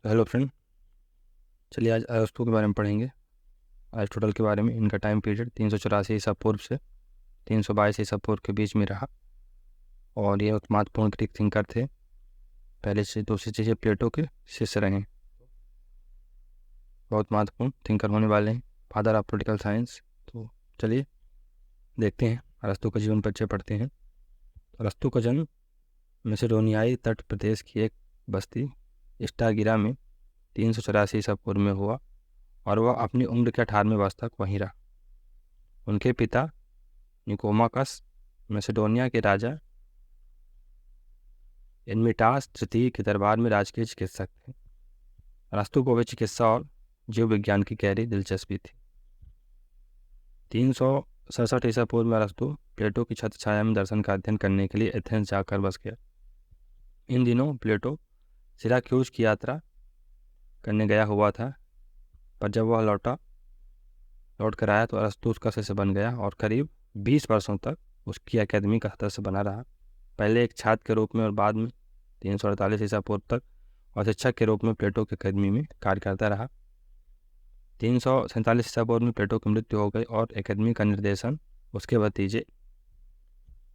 Hello friend. चलिए आज अरस्तू के बारे में पढ़ेंगे। अरिस्टोटल के बारे में। इनका टाइम पीरियड 384 ईसा पूर्व से 322 ईसा पूर्व के बीच में रहा और ये एक महत्वपूर्ण ग्रीक थिंकर थे। पहले से दूसरी चीज़ें प्लेटो के शिष्य रहे हैं। बहुत महत्वपूर्ण थिंकर होने वाले हैं, फादर ऑफ पॉलिटिकल साइंस। तो चलिए देखते हैं, अरस्तू का जीवन परिचय पढ़ते हैं। अरस्तू का जन्म मैसेडोनियाई तट प्रदेश की एक बस्ती स्टागिरा में 384 ईसा पूर्व में हुआ और वह अपनी उम्र के 18वें वर्ष तक वहीं रहा। उनके पिता निकोमाकस मैसेडोनिया के राजा एडमिटास तृतीय के दरबार में राजकीय चिकित्सक थे। अरस्तू को वे चिकित्सा और जीव विज्ञान की गहरी दिलचस्पी थी। 367 ईसा पूर्व में अरस्तू प्लेटो की छत्र छाया में दर्शन का अध्ययन करने के लिए एथेंस जाकर बस गया। इन दिनों प्लेटो सिराक्यूज की यात्रा करने गया हुआ था, पर जब वह लौट कर आया तो अरस्तू उसका शिष्य बन गया और करीब 20 वर्षों तक उसकी अकेदमी का सदस्य बना रहा। पहले एक छात्र के रूप में और बाद में 348 ईसा पूर्व तक और शिक्षक के रूप में प्लेटो की अकेदमी में कार्य करता रहा। 347 ईसा पूर्व में प्लेटो की मृत्यु हो गई और अकेदमी का निर्देशन उसके भतीजे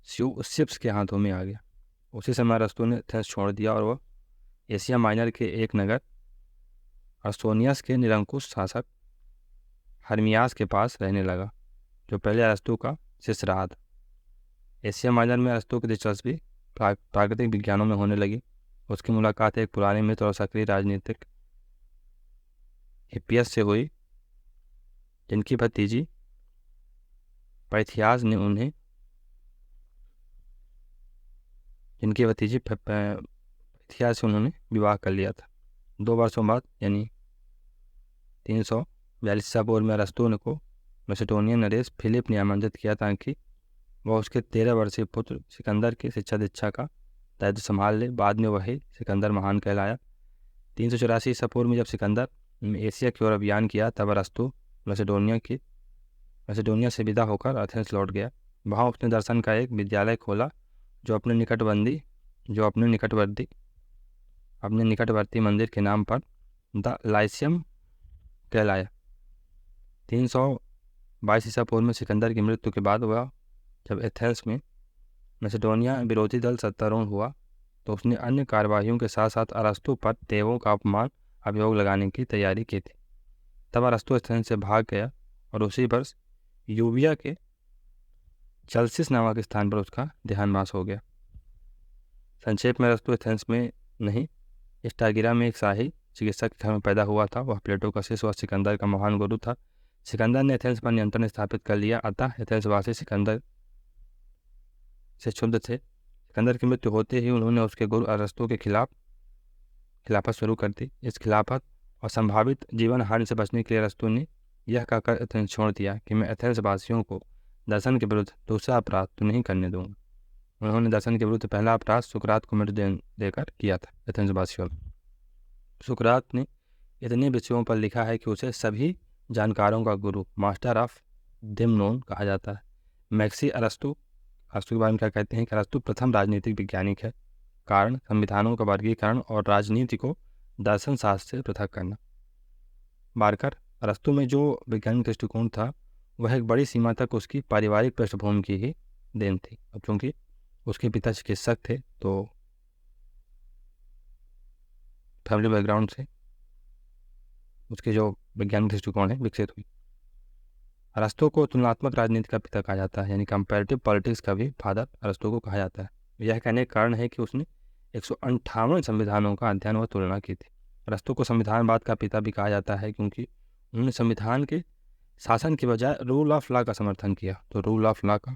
स्यूसिप्स के हाथों में आ गया। उसी समय अरस्तू ने एथेंस छोड़ दिया और वह एशिया माइनर के एक नगर अर्सोनियस के निरंकुश शासक हर्मियास के पास रहने लगा, जो पहले अरस्तू का शिष्य रहा था। एशिया माइनर में अरस्तू की दिलचस्पी प्राकृतिक विज्ञानों में होने लगी। उसकी मुलाकात एक पुराने मित्र और सक्रिय राजनीतिक हिप्पियस से हुई, जिनकी भतीजी पैथियास ने उन्हें पैथियास से उन्होंने विवाह कर लिया था। 2 वर्षों बाद यानी 342 ईसा पूर्व में अरस्तू को मैसेडोनियन नरेश फिलिप ने आमंत्रित किया ताकि वह उसके 13 वर्षीय पुत्र सिकंदर की शिक्षा दीक्षा का दायित्व संभाल ले। बाद में वही सिकंदर महान कहलाया। 384 ईसा पूर्व में जब सिकंदर ने एशिया की ओर अभियान किया तब अरस्तू मैसेडोनिया से विदा होकर एथेंस लौट गया। वहाँ उसने दर्शन का एक विद्यालय खोला जो अपने निकटवर्ती मंदिर के नाम पर द लाइसियम कहलाया। 322 ईसा पूर्व में सिकंदर की मृत्यु के बाद वह जब एथेंस में मैसेडोनिया विरोधी दल सत्तारूढ़ हुआ तो उसने अन्य कार्यवाहियों के साथ साथ अरस्तू पर देवों का अपमान अभियोग लगाने की तैयारी की थी। तब अरस्तू एथेंस से भाग गया और उसी वर्ष यूबिया के चलसिस नामक स्थान पर उसका देहांतवास हो गया। संक्षेप में अरस्तू एथेंस में नहीं, स्टागिरा में एक शाही चिकित्सक के घर में पैदा हुआ था। वह प्लेटो का शिष्य और सिकंदर का महान गुरु था। सिकंदर ने एथेंस पर नियंत्रण स्थापित कर लिया, अतः एथेंसवासी सिकंदर से क्षुब्ध थे। सिकंदर की मृत्यु होते ही उन्होंने उसके गुरु अरस्तू के खिलाफत शुरू कर दी। इस खिलाफत और संभावित जीवन हानि से बचने के लिए अरस्तू ने यह कहकर एथेंस छोड़ दिया कि मैं एथेंस वासियों को दर्शन के विरुद्ध दूसरा अपराध तो नहीं करने दूंगा। उन्होंने दर्शन के विरुद्ध पहला अपराध सुकरात को मृत्यु देकर किया था। एथेंस वासियों ने सुकरात ने इतने विषयों पर लिखा है कि उसे सभी जानकारों का गुरु, मास्टर ऑफ देमनोन कहा जाता है। मैक्सी अरस्तू के बारे में क्या कहते हैं कि अरस्तू प्रथम राजनीतिक वैज्ञानिक है। कारण संविधानों का वर्गीकरण और राजनीति को दर्शन शास्त्र से पृथक करना। बारकर अरस्तू में जो वैज्ञानिक दृष्टिकोण था वह एक बड़ी सीमा तक उसकी पारिवारिक पृष्ठभूमि की ही देन थी। अब चूंकि उसके पिता चिकित्सक थे तो फैमिली बैकग्राउंड से उसके जो वैज्ञानिक दृष्टिकोण है विकसित हुई। अरस्तू को तुलनात्मक राजनीति का पिता कहा जाता है, यानी कंपैरेटिव पॉलिटिक्स का भी फादर अरस्तू को कहा जाता है। यह कहने का कारण है कि उसने 158 संविधानों का अध्ययन व तुलना की थी। अरस्तू को संविधानवाद का पिता भी कहा जाता है क्योंकि उन्होंने संविधान के शासन के बजाय रूल ऑफ लॉ का समर्थन किया। तो रूल ऑफ लॉ का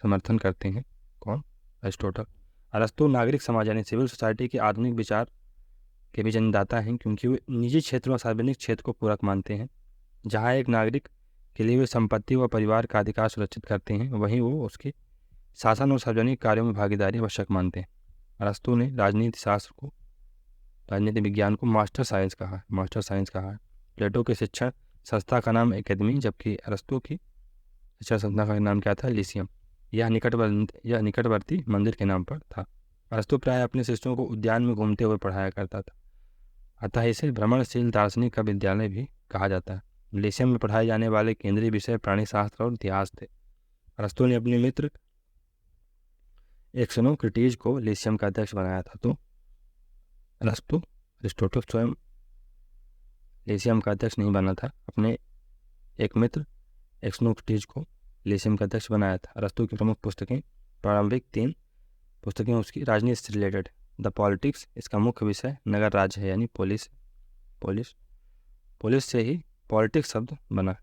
समर्थन करते हैं कौन? अरिस्टोटल। अरस्तू नागरिक समाज यानी सिविल सोसाइटी के आधुनिक विचार के भी जन्मदाता हैं क्योंकि वे निजी क्षेत्र और सार्वजनिक क्षेत्र को पूरक मानते हैं। जहाँ एक नागरिक के लिए वे संपत्ति व परिवार का अधिकार सुरक्षित करते हैं, वहीं वो उसके शासन और सार्वजनिक कार्यों में भागीदारी आवश्यक मानते हैं। अरस्तू ने राजनीति विज्ञान को मास्टर साइंस कहा है। प्लेटो के शिक्षण संस्था का नाम एकेडमी, जबकि अरस्तू की शिक्षण संस्था का नाम क्या था? लिसियम। यह निकटवर्ती मंदिर के नाम पर था। अरस्तू प्राय अपने शिष्यों को उद्यान में घूमते हुए पढ़ाया करता था। अतः इसे भ्रमणशील दार्शनिक का विद्यालय भी कहा जाता है। लिसियम में पढ़ाए जाने वाले केंद्रीय विषय प्राणी शास्त्र और इतिहास थे। अरस्तु ने अपने मित्र एक्सनोक्रेटिस को लिसियम का अध्यक्ष बनाया था। तो अरिस्टोटल स्वयं लिसियम का अध्यक्ष नहीं बना था, अपने एक मित्र एक्सनोक्रेटिस को लिसियम का अध्यक्ष बनाया था। अरस्तु की प्रमुख पुस्तकें, प्रारंभिक 3 पुस्तकें उसकी राजनीति से रिलेटेड। द पॉलिटिक्स, इसका मुख्य विषय नगर राज्य है, यानी पोलिस से ही पॉलिटिक्स शब्द बना।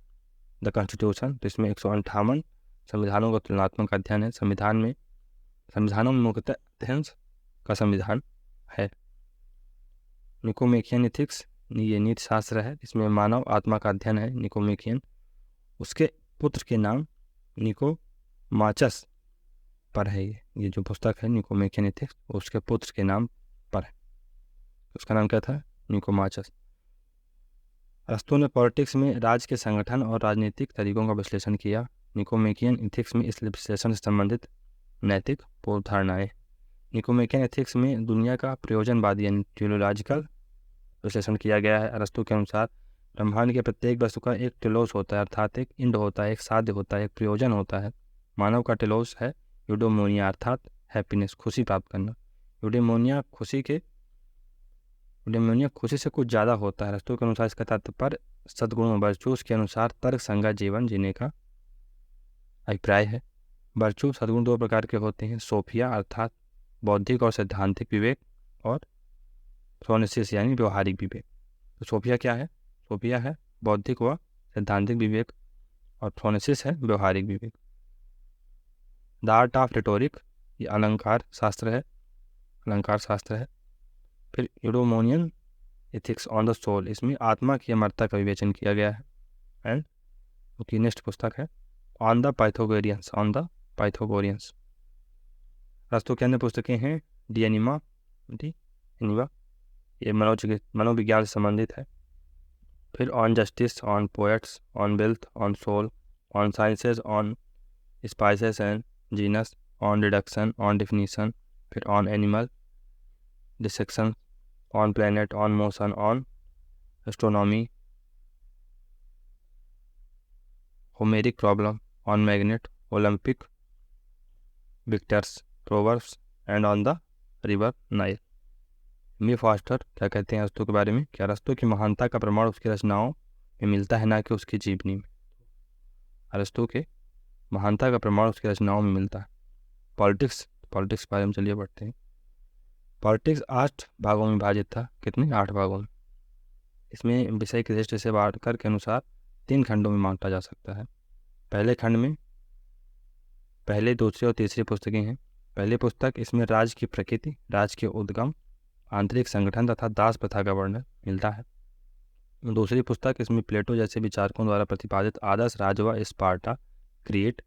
द कॉन्स्टिट्यूशन, तो इसमें 158 संविधानों का तुलनात्मक अध्ययन है। संविधानों में मुख्यतः एथेंस का संविधान है। निकोमेकियन एथिक्स, ये नीति शास्त्र है, इसमें मानव आत्मा का अध्ययन है। निकोमेकियन उसके पुत्र के नाम निकोमाचस पर है। ये जो पुस्तक है निकोमेकियन एथिक्स, उसके पुत्र के नाम पर है। उसका नाम क्या था? निकोमाचस। अरस्तु ने पॉलिटिक्स में राज्य के संगठन और राजनीतिक तरीकों का विश्लेषण किया। निकोमेकियन एथिक्स में इस विश्लेषण से संबंधित नैतिक पूर्वधारणाएं। निकोमेकियन एथिक्स में दुनिया का प्रयोजनवादी यानी टेलोलॉजिकल विश्लेषण किया गया है। अरस्तु के अनुसार ब्रह्मांड के प्रत्येक वस्तु का एक टेलोस होता है, अर्थात एक इंड होता है, एक साध्य होता है, एक प्रयोजन होता है। मानव का टेलोस है यूडोमोनिया, अर्थात हैप्पीनेस, खुशी प्राप्त करना। यूडोमोनिया खुशी से कुछ ज़्यादा होता है। अरस्तु के अनुसार इसका तात्पर्य सद्गुण वर्चूस के अनुसार तर्क संगत जीवन जीने का अभिप्राय है। वर्चू सद्गुण 2 प्रकार के होते हैं, सोफिया अर्थात बौद्धिक और सैद्धांतिक विवेक, और फ्रोनेसिस यानी व्यवहारिक विवेक। तो सोफिया क्या है? सोफिया है बौद्धिक व सैद्धांतिक विवेक, और फ्रोनेसिस है व्यवहारिक विवेक। द आर्ट ऑफ रिटोरिक, ये अलंकार शास्त्र है। फिर यूडोमोनियन एथिक्स ऑन द सोल, इसमें आत्मा की अमरता का विवेचन किया गया है। एंड उसकी नेक्स्ट पुस्तक है ऑन द पाइथागोरियंस। अरस्तु की अन्य पुस्तकें हैं डी एनिमा, ये मनोविज्ञान से संबंधित है। फिर on justice, on poets, on wealth, on soul, on sciences, on spices and genus, on reduction, on definition, फिर on animal dissection, on planet, on motion, on astronomy, Homeric problem, on magnet, Olympic victors, proverbs and on the river Nile. मी फास्टर क्या कहते हैं अरस्तु के बारे में? कि अरस्तु की महानता का प्रमाण उसकी रचनाओं में मिलता है, ना कि उसकी जीवनी में। अरस्तु के महानता का प्रमाण उसकी रचनाओं में मिलता है। पॉलिटिक्स के बारे में चलिए पढ़ते हैं। पॉलिटिक्स 8 भागों में विभाजित था। कितने? 8 भागों में। इसमें विषय की दृष्टि से वार्कर के अनुसार 3 खंडों में बांटा जा सकता है। पहले खंड में पहले, दूसरी और तीसरी पुस्तकें हैं। पहली पुस्तक, इसमें राज्य की प्रकृति, राज्य के उद्गम, आंतरिक संगठन तथा दास प्रथा का वर्णन मिलता है। दूसरी पुस्तक, इसमें प्लेटो जैसे विचारकों द्वारा प्रतिपादित आदर्श राज्य व स्पार्टा, क्रीट,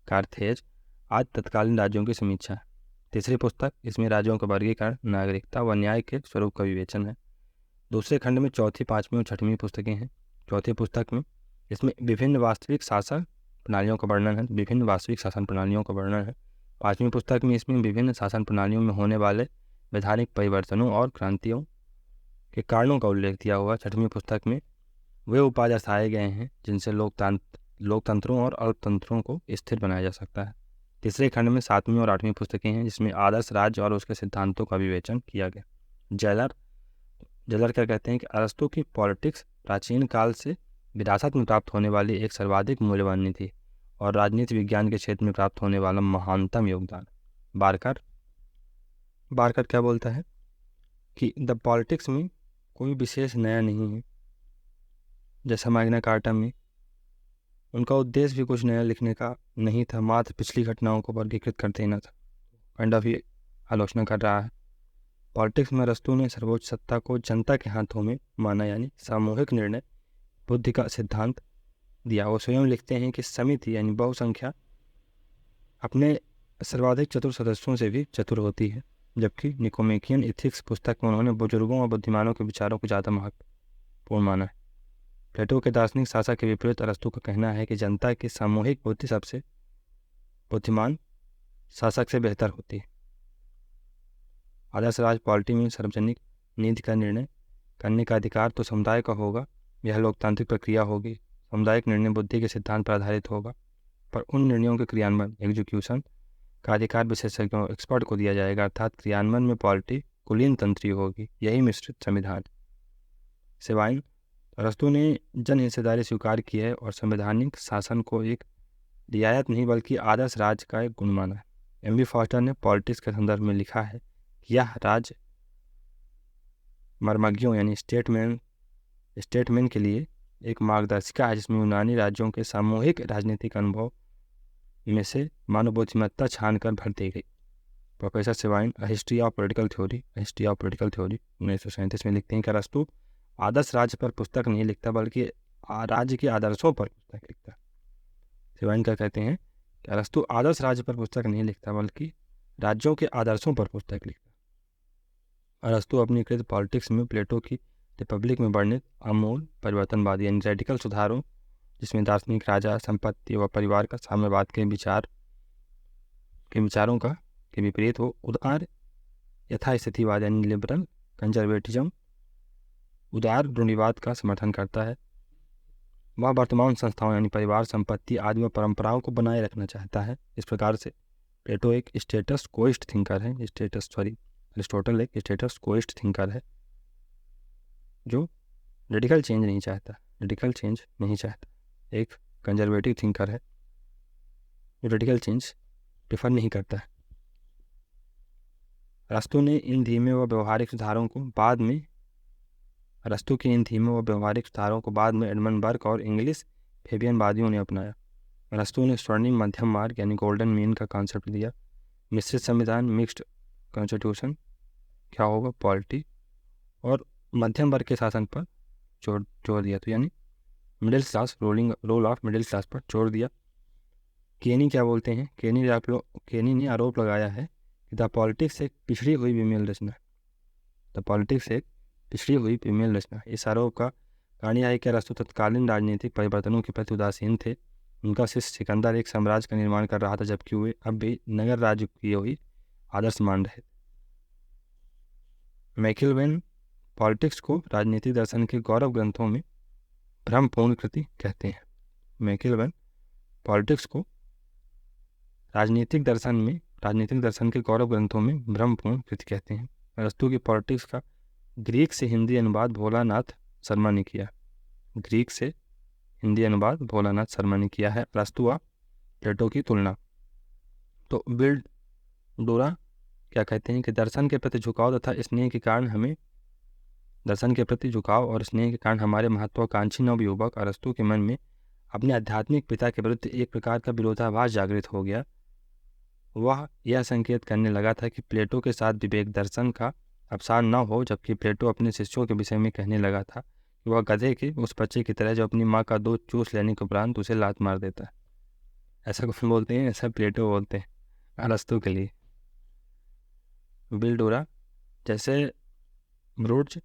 कार्थेज आदि तत्कालीन राज्यों की समीक्षा है। तीसरी पुस्तक, इसमें राज्यों का वर्गीकरण, नागरिकता व न्याय के स्वरूप का विवेचन है। दूसरे खंड में चौथी, पाँचवीं और छठवीं पुस्तकें हैं। चौथी पुस्तक में इसमें विभिन्न वास्तविक शासन प्रणालियों का वर्णन है। पाँचवीं पुस्तक में इसमें विभिन्न शासन प्रणालियों में होने वाले वैधानिक परिवर्तनों और क्रांतियों के कारणों का उल्लेख दिया हुआ। छठवीं पुस्तक में वे उपाय दर्शाए गए हैं जिनसे लोकतंत्रों और अल्पतंत्रों को स्थिर बनाया जा सकता है। तीसरे खंड में 7वीं और 8वीं पुस्तकें हैं, जिसमें आदर्श राज्य और उसके सिद्धांतों का विवेचन किया गया। जेलर क्या कहते हैं? कि अरस्तु की पॉलिटिक्स प्राचीन काल से विरासत में प्राप्त होने वाली एक सर्वाधिक मूल्यवान नीति और राजनीति विज्ञान के क्षेत्र में प्राप्त होने वाला महानतम योगदान। बारकर क्या बोलता है? कि द पॉलिटिक्स में कोई विशेष नया नहीं है। जैसा मैग्ना कार्टा में उनका उद्देश्य भी कुछ नया लिखने का नहीं था, मात्र पिछली घटनाओं को वर्गीकृत कर देना था। काइंड ऑफ ये आलोचना कर रहा है। पॉलिटिक्स में अरस्तु ने सर्वोच्च सत्ता को जनता के हाथों में माना, यानी सामूहिक निर्णय बुद्धि का सिद्धांत दिया। वो स्वयं लिखते हैं कि समिति यानी बहुसंख्या अपने सर्वाधिक चतुर सदस्यों से भी चतुर होती है। जबकि निकोमेकियन एथिक्स पुस्तक में उन्होंने बुजुर्गों और बुद्धिमानों के विचारों को ज़्यादा महत्वपूर्ण माना है। प्लेटो के दार्शनिक शासक के विपरीत अरस्तु का कहना है कि जनता की सामूहिक बुद्धि सबसे बुद्धिमान शासक से बेहतर होती है। आदर्श राज पॉलिटी में सार्वजनिक नीति का निर्णय करने का अधिकार तो समुदाय का होगा। यह लोकतांत्रिक प्रक्रिया होगी। सामुदायिक निर्णय बुद्धि के सिद्धांत पर आधारित होगा, पर उन निर्णयों के क्रियान्वयन एग्जीक्यूशन का अधिकार विशेषज्ञों एक्सपर्ट को दिया जाएगा, अर्थात क्रियान्वयन में पॉलिटी कुलीन तंत्री होगी। यही मिश्रित संविधान। सेवाइन अरस्तु ने जन हिस्सेदारी स्वीकार की है और संवैधानिक शासन को एक रियायत नहीं बल्कि आदर्श राज्य का एक गुण माना है। एम बी फॉस्टर ने पॉलिटिक्स के संदर्भ में लिखा है कि यह राज्य मर्मज्ञों यानी स्टेटमैन के लिए एक मार्गदर्शिका है, जिसमें यूनानी राज्यों के सामूहिक राजनीतिक अनुभव में से मानव बुद्धिमत्ता छान कर भर दी गई। Professor Sabine history of political theory 1937 में लिखते हैं कि अरस्तु आदर्श राज्य पर पुस्तक नहीं लिखता बल्कि राज्य के आदर्शों पर पुस्तक लिखता। सेवाइन क्या कहते हैं कि अरस्तु आदर्श राज्य पर पुस्तक नहीं लिखता बल्कि राज्यों के आदर्शों पर पुस्तक लिखता। अरस्तु अपनी कृत पॉलिटिक्स में प्लेटो की रिपब्लिक में वर्णित आमूल परिवर्तनवादी यानी रेडिकल सुधारों, जिसमें दार्शनिक राजा, संपत्ति व परिवार का साम्यवाद के विचारों का के विपरीत हो उदार यथास्थितिवाद यानी लिबरल कंजर्वेटिज्म उदार रूढ़िवाद का समर्थन करता है। वह वर्तमान संस्थाओं यानी परिवार, संपत्ति आदि व परंपराओं को बनाए रखना चाहता है। इस प्रकार से प्लेटो एक स्टेटस कोइस्ट थिंकर है। अरिस्टोटल एक स्टेटस कोइस्ट थिंकर है जो रेडिकल चेंज नहीं चाहता। एक कंजर्वेटिव थिंकर है जो रेडिकल चेंज प्रेफर नहीं करता है। अरस्तु के इन धीमे व व्यवहारिक सुधारों को बाद में एडमंड बर्क और इंग्लिश फेबियनवादियों ने अपनाया। अरस्तु ने स्वर्णिम मध्यम मार्ग यानी गोल्डन मीन का कॉन्सेप्ट दिया। मिश्रित संविधान मिक्स्ड कॉन्स्टिट्यूशन क्या होगा, पॉलिटी, और मध्यम वर्ग के शासन पर जोर दिया, तो यानी middle class role of middle class पर जोर दिया। केनी क्या बोलते हैं, केनी ने आरोप लगाया है कि द पॉलिटिक्स एक पिछड़ी हुई फीमेल रचना। इस आरोप का कारण यह है कि अरस्तु तत्कालीन राजनीतिक परिवर्तनों के प्रति उदासीन थे। उनका शिष्य सिकंदर एक साम्राज्य का निर्माण कर रहा था, जबकि वे अब भी नगर राज्य की ही आदर्श मान रहे थे। मैकिलवेन पॉलिटिक्स को राजनीतिक दर्शन के गौरव ग्रंथों में भ्रमपूर्ण कृति कहते हैं। मैकिलवेन पॉलिटिक्स को राजनीतिक दर्शन के गौरव ग्रंथों में भ्रमपूर्ण कृति कहते हैं। अरस्तु की पॉलिटिक्स का ग्रीक से हिंदी अनुवाद भोलानाथ शर्मा ने किया है। अरस्तु व प्लेटो की तुलना। तो बिल डोरा क्या कहते हैं कि दर्शन के प्रति झुकाव और स्नेह के कारण हमारे महत्वाकांक्षी नवयुवक अरस्तु के मन में अपने आध्यात्मिक पिता के विरुद्ध एक प्रकार का विरोधाभास जागृत हो गया। वह यह संकेत करने लगा था कि प्लेटो के साथ विवेक दर्शन का अवसान न हो, जबकि प्लेटो अपने शिष्यों के विषय में कहने लगा था कि वह गधे के उस बच्चे की तरह जो अपनी माँ का दूध चूस लेने के उपरांत उसे लात मार देता है। ऐसा कौन बोलते हैं? ऐसा प्लेटो बोलते हैं अरस्तु के लिए। बिल डोरा जैसे ब्रूज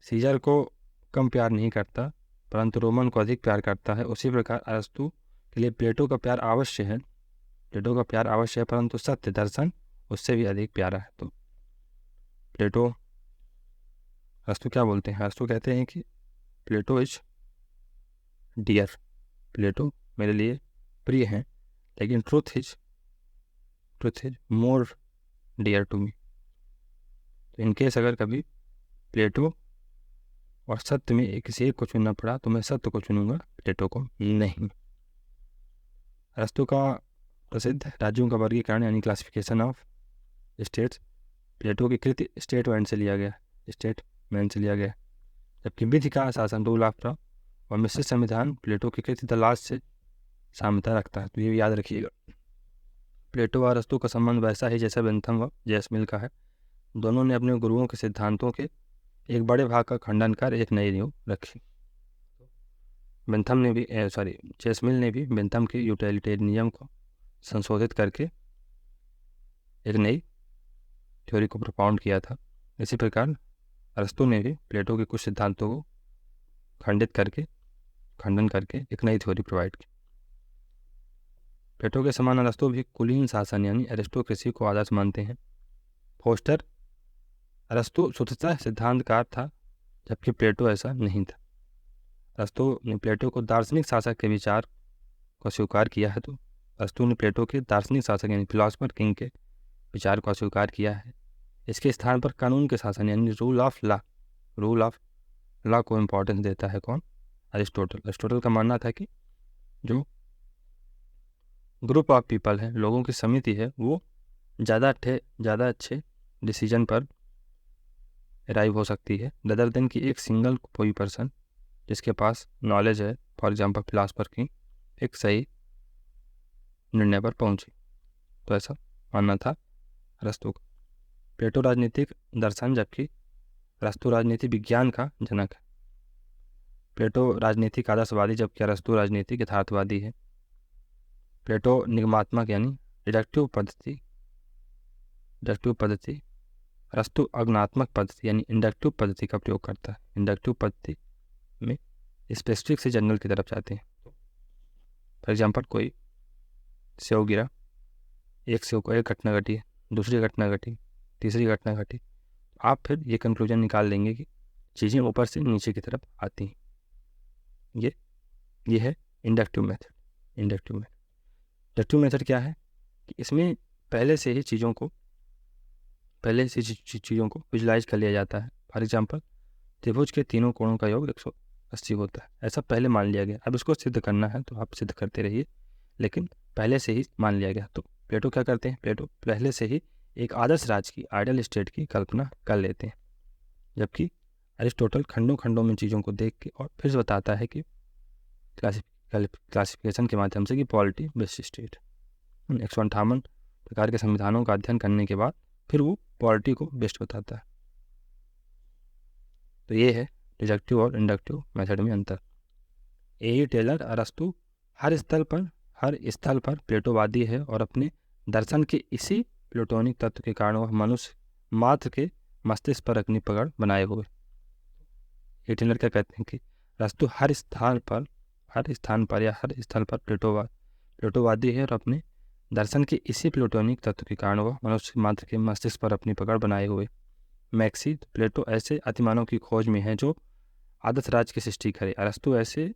सीजर को कम प्यार नहीं करता परंतु रोमन को अधिक प्यार करता है, उसी प्रकार अरस्तु के लिए प्लेटो का प्यार अवश्य है परंतु सत्य दर्शन उससे भी अधिक प्यारा है। तो प्लेटो अरस्तु क्या बोलते हैं? अरस्तु कहते हैं कि प्लेटो इज डियर, प्लेटो मेरे लिए प्रिय हैं, लेकिन truth is more dear to me. तो इनकेस अगर कभी प्लेटो और सत्य में किसी एक को चुनना पड़ा तो मैं सत्य को चुनूंगा, प्लेटो को नहीं। अरस्तु का प्रसिद्ध राज्यों का वर्गीकरण यानी क्लासिफिकेशन ऑफ स्टेट्स प्लेटो की कृति स्टेटमैन से लिया गया, जबकि विधि का शासन रूल ऑफ लॉ और मिश्रित संविधान प्लेटो की कृति द लॉज से साम्यता रखता है। तो ये भी याद रखिएगा। प्लेटो और अरस्तु का संबंध वैसा ही जैसा बेंथम व जेसमिल का है। दोनों ने अपने गुरुओं के सिद्धांतों के एक बड़े भाग का खंडन कर एक नई नींव रखी। जेसमिल ने भी बेंथम के यूटिलिटेरियनिज्म को संशोधित करके एक नई थ्योरी को प्रोपाउंड किया था। इसी प्रकार अरस्तु ने भी प्लेटो के कुछ सिद्धांतों को खंडन करके एक नई थ्योरी प्रोवाइड की। प्लेटो के समान अरस्तु भी कुलीन शासन यानी एरिस्टोक्रेसी को आदर्श मानते हैं। फोस्टर अरस्तु शुद्धता सिद्धांतकार था, जबकि प्लेटो ऐसा नहीं था। अरस्तु ने प्लेटो को दार्शनिक शासक के विचार को स्वीकार किया है, तो अरस्तु ने प्लेटो के दार्शनिक शासक यानी फिलोसफर किंग के विचार को स्वीकार किया है। इसके स्थान पर कानून के शासन यानी रूल ऑफ लॉ को इम्पोर्टेंस देता है कौन? अरिस्टोटल का मानना था कि जो ग्रुप ऑफ पीपल है, लोगों की समिति है, वो ज़्यादा अच्छे डिसीजन पर अराइव हो सकती है रदर देन कि एक सिंगल कोई पर्सन जिसके पास नॉलेज है, फॉर एग्जांपल फिलासफर की, एक सही निर्णय पर पहुंची। तो ऐसा मानना था अरस्तु का। प्लेटो राजनीतिक दर्शन, जबकि अरस्तु राजनीति विज्ञान का जनक है। प्लेटो राजनीतिक आदर्शवादी, जबकि अरस्तु राजनीतिक यथार्थवादी है। प्लेटो निगमात्मक यानी डिडक्टिव पद्धति, अरस्तु अज्ञानात्मक पद्धति यानी इंडक्टिव पद्धति का प्रयोग करता है। इंडक्टिव पद्धति में स्पेसिफिक से जनरल की तरफ जाते हैं। फॉर एग्जांपल, कोई सेव गिरा, एक सेव को एक घटना घटी, दूसरी घटना घटी, तीसरी घटना घटी, आप फिर ये कंक्लूजन निकाल लेंगे कि चीज़ें ऊपर से नीचे की तरफ आती हैं। ये है इंडक्टिव मेथड। इंडक्टिव मेथड क्या है कि इसमें पहले से ही चीज़ों को विजुलाइज कर लिया जाता है। फॉर एग्जांपल, त्रिभुज के तीनों कोणों का योग 180 होता है, ऐसा पहले मान लिया गया। अब इसको सिद्ध करना है तो आप सिद्ध करते रहिए, लेकिन पहले से ही मान लिया गया। तो प्लेटो क्या करते हैं? प्लेटो पहले से ही एक आदर्श राज्य की, आइडियल स्टेट की कल्पना कर लेते हैं, जबकि अरिस्टोटल खंडों खंडों में चीज़ों को देख के और फिर बताता है कि क्लासिफिकेशन के माध्यम से कि पॉलिटी बेस्ड स्टेट। 158 प्रकार के संविधानों का अध्ययन करने के बाद फिर वो पॉलिटी को बेस्ट बताता है। तो ये है डिडक्टिव और इंडक्टिव मेथड में अंतर। ए टेलर, अरस्तु हर स्थल पर प्लेटोवादी है और अपने दर्शन के इसी प्लेटोनिक तत्व के कारण वह मनुष्य मात्र के मस्तिष्क पर अपनी पकड़ बनाए हुए। ए टेलर क्या कहते हैं कि अरस्तु हर स्थान पर प्लेटोवादी है और अपने दर्शन के इसी प्लेटोनिक तत्व के कारण वह मनुष्य मात्र के मस्तिष्क पर अपनी पकड़ बनाए हुए। मैक्सी, प्लेटो ऐसे अतिमानव की खोज में है जो आदर्श राज्य की सृष्टि करे। अरस्तु ऐसे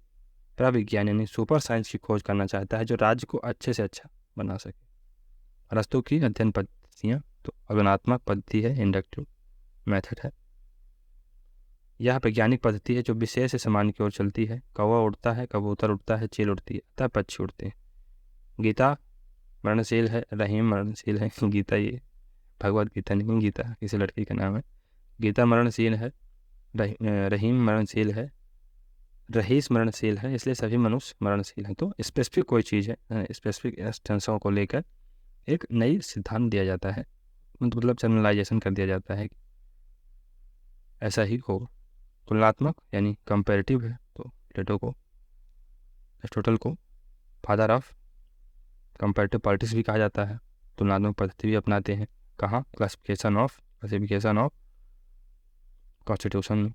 प्रविज्ञान यानी सुपर साइंस की खोज करना चाहता है जो राज्य को अच्छे से अच्छा बना सके। अरस्तु की अध्ययन पद्धतियाँ तो अज्ञानात्मक पद्धति है, इंडक्टिव मेथड है। यह वैज्ञानिक पद्धति है जो विषय से सामान्य की ओर चलती है। कौवा उड़ता है, कबूतर उड़ता है, चील उड़ती है, अतः पक्षी उड़ते हैं। गीता मरणशील है, रहीम मरणशील है। गीता, ये भगवद गीता नहीं, गीता किसी लड़की का नाम है। गीता मरणशील है, रहीम मरणशील है, रहीस मरणशील है, इसलिए सभी मनुष्य मरणशील हैं। तो स्पेसिफिक कोई चीज़ है, स्पेसिफिक इंस्टेंसों को लेकर एक नई सिद्धांत दिया जाता है, मतलब जनरलाइजेशन कर दिया जाता है, ऐसा ही हो। तुलनात्मक यानी कंपैरेटिव है, तो एरिस्टोटल को फादर ऑफ कंपैरेटिव पॉलिटिक्स भी कहा जाता है। तुलनात्मक पद्धति भी अपनाते हैं। कहाँ? क्लासिफिकेशन ऑफ कॉन्स्टिट्यूशन में।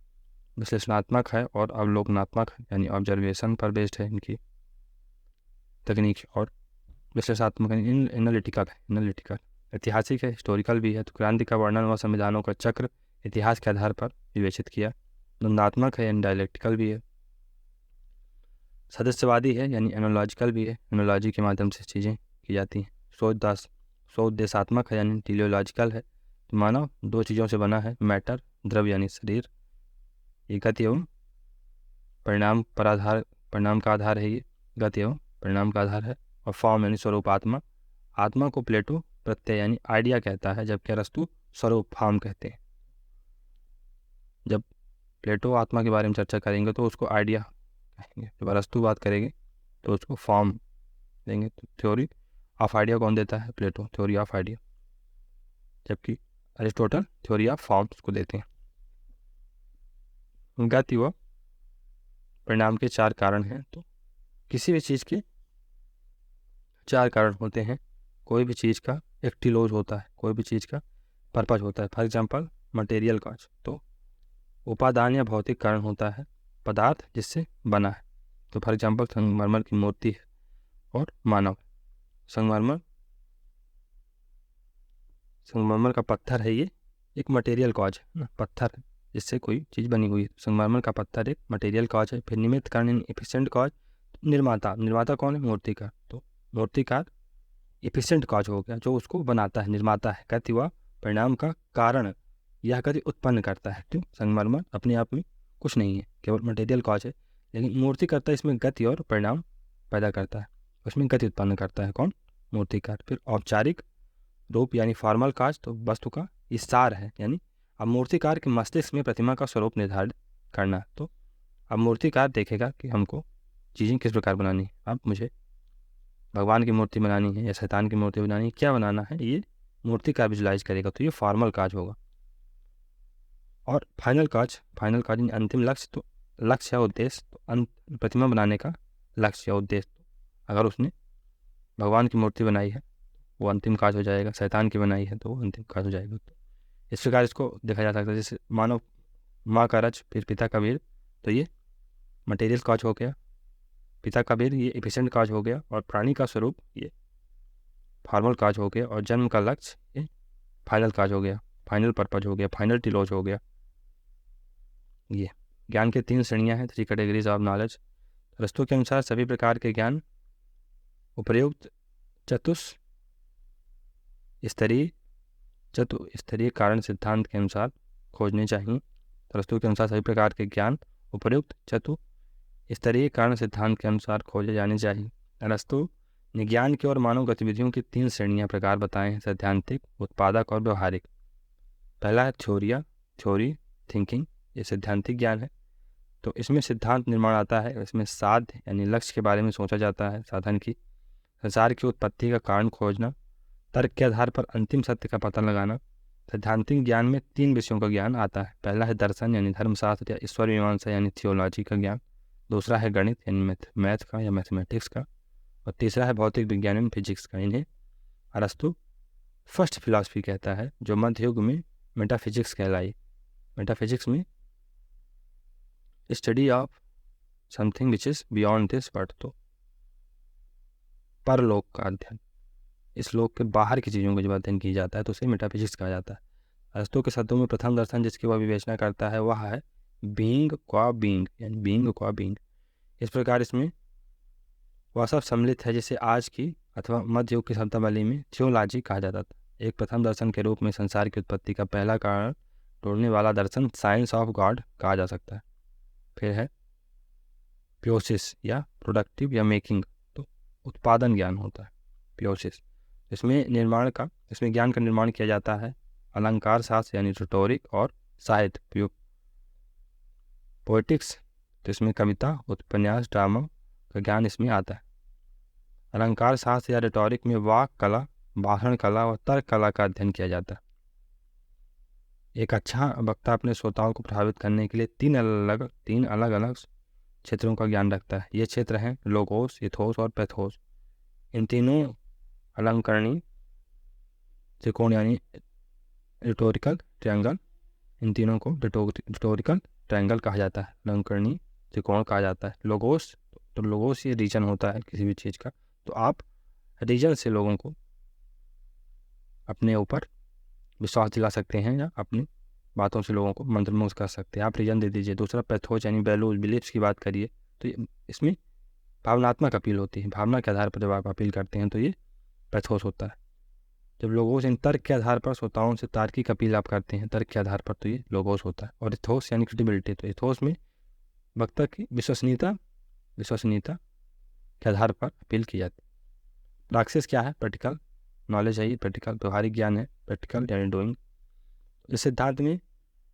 विश्लेषणात्मक है और अवलोकनात्मक है, यानी ऑब्जर्वेशन पर बेस्ड है इनकी तकनीक। और विश्लेषणात्मक एनालिटिकल। ऐतिहासिक है, हिस्टोरिकल भी है। तो क्रांति का वर्णन व संविधानों का चक्र इतिहास के आधार पर विवेचित किया। द्वंद्वात्मक है, यानी डायलेक्टिकल भी है। सदस्यवादी है, यानी एनोलॉजिकल भी है, एनोलॉजी के माध्यम से चीज़ें की जाती हैं। स्वउद्देशात्मक है, यानी टेलियोलॉजिकल है। तो मानव दो चीज़ों से बना है, मैटर द्रव्य यानी शरीर, ये गति एवं परिणाम का आधार है, ये गति एवं परिणाम का आधार है। और फॉर्म यानी स्वरूप आत्मा को प्लेटो प्रत्यय यानी आइडिया कहता है, जबकि अरस्तु स्वरूप फॉर्म कहते हैं। जब प्लेटो आत्मा के बारे में चर्चा करेंगे तो उसको आइडिया कहेंगे, जब अरस्तु बात करेंगे तो उसको फॉर्म देंगे। तो थ्योरी ऑफ आइडिया कौन देता है? प्लेटो, थ्योरी ऑफ आइडिया, जबकि अरिस्टोटल थ्योरी ऑफ फॉर्म्स को देते हैं। गति व परिणाम के 4 कारण हैं। तो किसी भी चीज़ के 4 कारण होते हैं। कोई भी चीज़ का एक टिलोज होता है, कोई भी चीज़ का पर्पज होता है। फॉर एग्जांपल, मटेरियल कॉज, तो उपादान या भौतिक कारण होता है, पदार्थ जिससे बना है। तो फॉर एग्जांपल, संगमरमर की मूर्ति है और मानव। संगमरमर का पत्थर है, ये एक मटेरियल कॉज है ना, पत्थर है जिससे कोई चीज़ बनी हुई है। संगमरमर का पत्थर एक मटेरियल कॉज है। फिर निमित्त कारण यानी एफिशिएंट कॉज, निर्माता कौन है? मूर्तिकार। तो मूर्तिकार एफिशिएंट कॉज हो गया, जो उसको बनाता है, निर्माता है। गति व परिणाम का कारण, यह गति उत्पन्न करता है। क्यों? संगमरमर अपने आप में कुछ नहीं है, केवल मटेरियल कॉज है, लेकिन मूर्तिकर्ता इसमें गति और परिणाम पैदा करता है, उसमें गति उत्पन्न करता है। कौन? मूर्तिकार। फिर औपचारिक रूप यानी फॉर्मल काज, तो वस्तु का विस्तार है, यानी अब मूर्तिकार के मस्तिष्क में प्रतिमा का स्वरूप निर्धारित करना। तो अब मूर्तिकार देखेगा कि हमको चीज़ें किस प्रकार बनानी है। अब मुझे भगवान की मूर्ति बनानी है या शैतान की मूर्ति बनानी है, क्या बनाना है, ये मूर्तिकार विजुलाइज करेगा। तो ये फॉर्मल काज होगा। और फाइनल काज यानी अंतिम लक्ष्य। तो लक्ष्य या उद्देश्य, तो प्रतिमा बनाने का लक्ष्य या उद्देश्य, अगर उसने भगवान की मूर्ति बनाई है वो अंतिम काज हो जाएगा, शैतान की बनाई है तो वो अंतिम काज हो जाएगा। तो इस प्रकार इसको देखा जा सकता है। जैसे मानो माँ का रच, फिर पिता का वीर, तो ये मटेरियल काज हो गया। पिता का वीर ये एफिशिएंट काज हो गया। और प्राणी का स्वरूप ये फॉर्मल काज हो गया। और जन्म का लक्ष्य ये फाइनल काज हो गया, फाइनल पर्पज हो गया, फाइनल टिलोज हो गया। ये ज्ञान के 3 श्रेणियाँ हैं, 3 कैटेगरीज ऑफ नॉलेज। अरस्तू के अनुसार सभी प्रकार के ज्ञान उपयुक्त चतुस्तरीय कारण सिद्धांत के अनुसार खोजने चाहिए। अरस्तू के अनुसार सभी प्रकार के ज्ञान उपयुक्त चतुस्तरीय कारण सिद्धांत के अनुसार खोजे जाने चाहिए। अरस्तू ने ज्ञान की और मानव गतिविधियों की 3 श्रेणियाँ प्रकार बताए हैं: सैद्धांतिक, उत्पादक और व्यवहारिक। पहला है थ्योरी थिंकिंग, ये सैद्धांतिक ज्ञान है। तो इसमें सिद्धांत निर्माण आता है, इसमें साध्य यानी लक्ष्य के बारे में सोचा जाता है, साधन की, संसार की उत्पत्ति का कारण खोजना, तर्क के आधार पर अंतिम सत्य का पता लगाना। सैद्धांतिक ज्ञान में 3 विषयों का ज्ञान आता है। पहला है दर्शन यानी धर्मशास्त्र या ईश्वर मीमांसा यानी थियोलॉजी का ज्ञान। दूसरा है गणित यानी मैथ का या मैथमेटिक्स का। और तीसरा है भौतिक विज्ञान यानी फिजिक्स का। इन्हें अरस्तू फर्स्ट फिलॉसफी कहता है, जो मध्य युग में मेटाफिजिक्स कहलाई। मेटाफिजिक्स में study of something which is beyond this world, तो परलोक का अध्ययन, इस लोक के बाहर की चीज़ों का जब अध्ययन किया जाता है तो उसे मेटाफिजिक्स कहा जाता है। अरस्तू के शब्दों में प्रथम दर्शन जिसकी वह विवेचना करता है वह है बीइंग क्वा बीइंग, यानी बीइंग क्वा बीइंग। इस प्रकार इसमें वह सब सम्मिलित है जिसे आज की अथवा मध्य युग की शब्दावली में थियोलॉजी कहा जाता था। एक प्रथम दर्शन के रूप में संसार की उत्पत्ति का पहला कारण ढूंढने वाला दर्शन साइंस ऑफ गॉड कहा जा सकता है। फिर है प्योसिस या प्रोडक्टिव या मेकिंग, तो उत्पादन ज्ञान होता है प्योसिस। इसमें ज्ञान का निर्माण किया जाता है अलंकार शास्त्र यानी रिटोरिक और साहित्य पोएटिक्स, तो इसमें कविता, उपन्यास, ड्रामा का ज्ञान इसमें आता है। अलंकार शास्त्र या रिटोरिक में वाक कला, भाषण कला और तर्क कला का अध्ययन किया जाता है। एक अच्छा वक्ता अपने श्रोताओं को प्रभावित करने के लिए तीन अलग अलग क्षेत्रों का ज्ञान रखता है। ये क्षेत्र हैं लोगोस, इथोस और पैथोस। इन तीनों अलंकरणी त्रिकोण यानी रिटोरिकल ट्रायंगल, इन तीनों को रिटोरिकल ट्रायंगल कहा जाता है, अलंकरणी त्रिकोण कहा जाता है। लोगोस, तो लोगोस ये रीजन होता है किसी भी चीज़ का, तो आप रीजन से लोगों को अपने ऊपर विश्वास दिला सकते हैं या अपनी बातों से लोगों को मंत्रमुग्ध कर सकते हैं, आप रीजन दे दीजिए। दूसरा पैथोस यानी वैल्यूज बिलीफ्स की बात करिए, तो इसमें भावनात्मक अपील होती है, भावना के आधार पर जब आप अपील करते हैं तो ये पैथोस होता है। जब लोगोस इन तर्क के आधार पर श्रोताओं से तार्किक अपील आप करते हैं तर्क के आधार पर, तो ये लोगोस होता है। और इथोस यानी क्रेडिबिलिटी, तो इथोस में वक्ता की विश्वसनीयता के आधार पर अपील की जाती है। प्राक्सिस क्या है? प्रैक्टिकल नॉलेज है, ये प्रैक्टिकल व्यवहारिक ज्ञान है, प्रैक्टिकल यानी डूइंग। इस सिद्धांत में,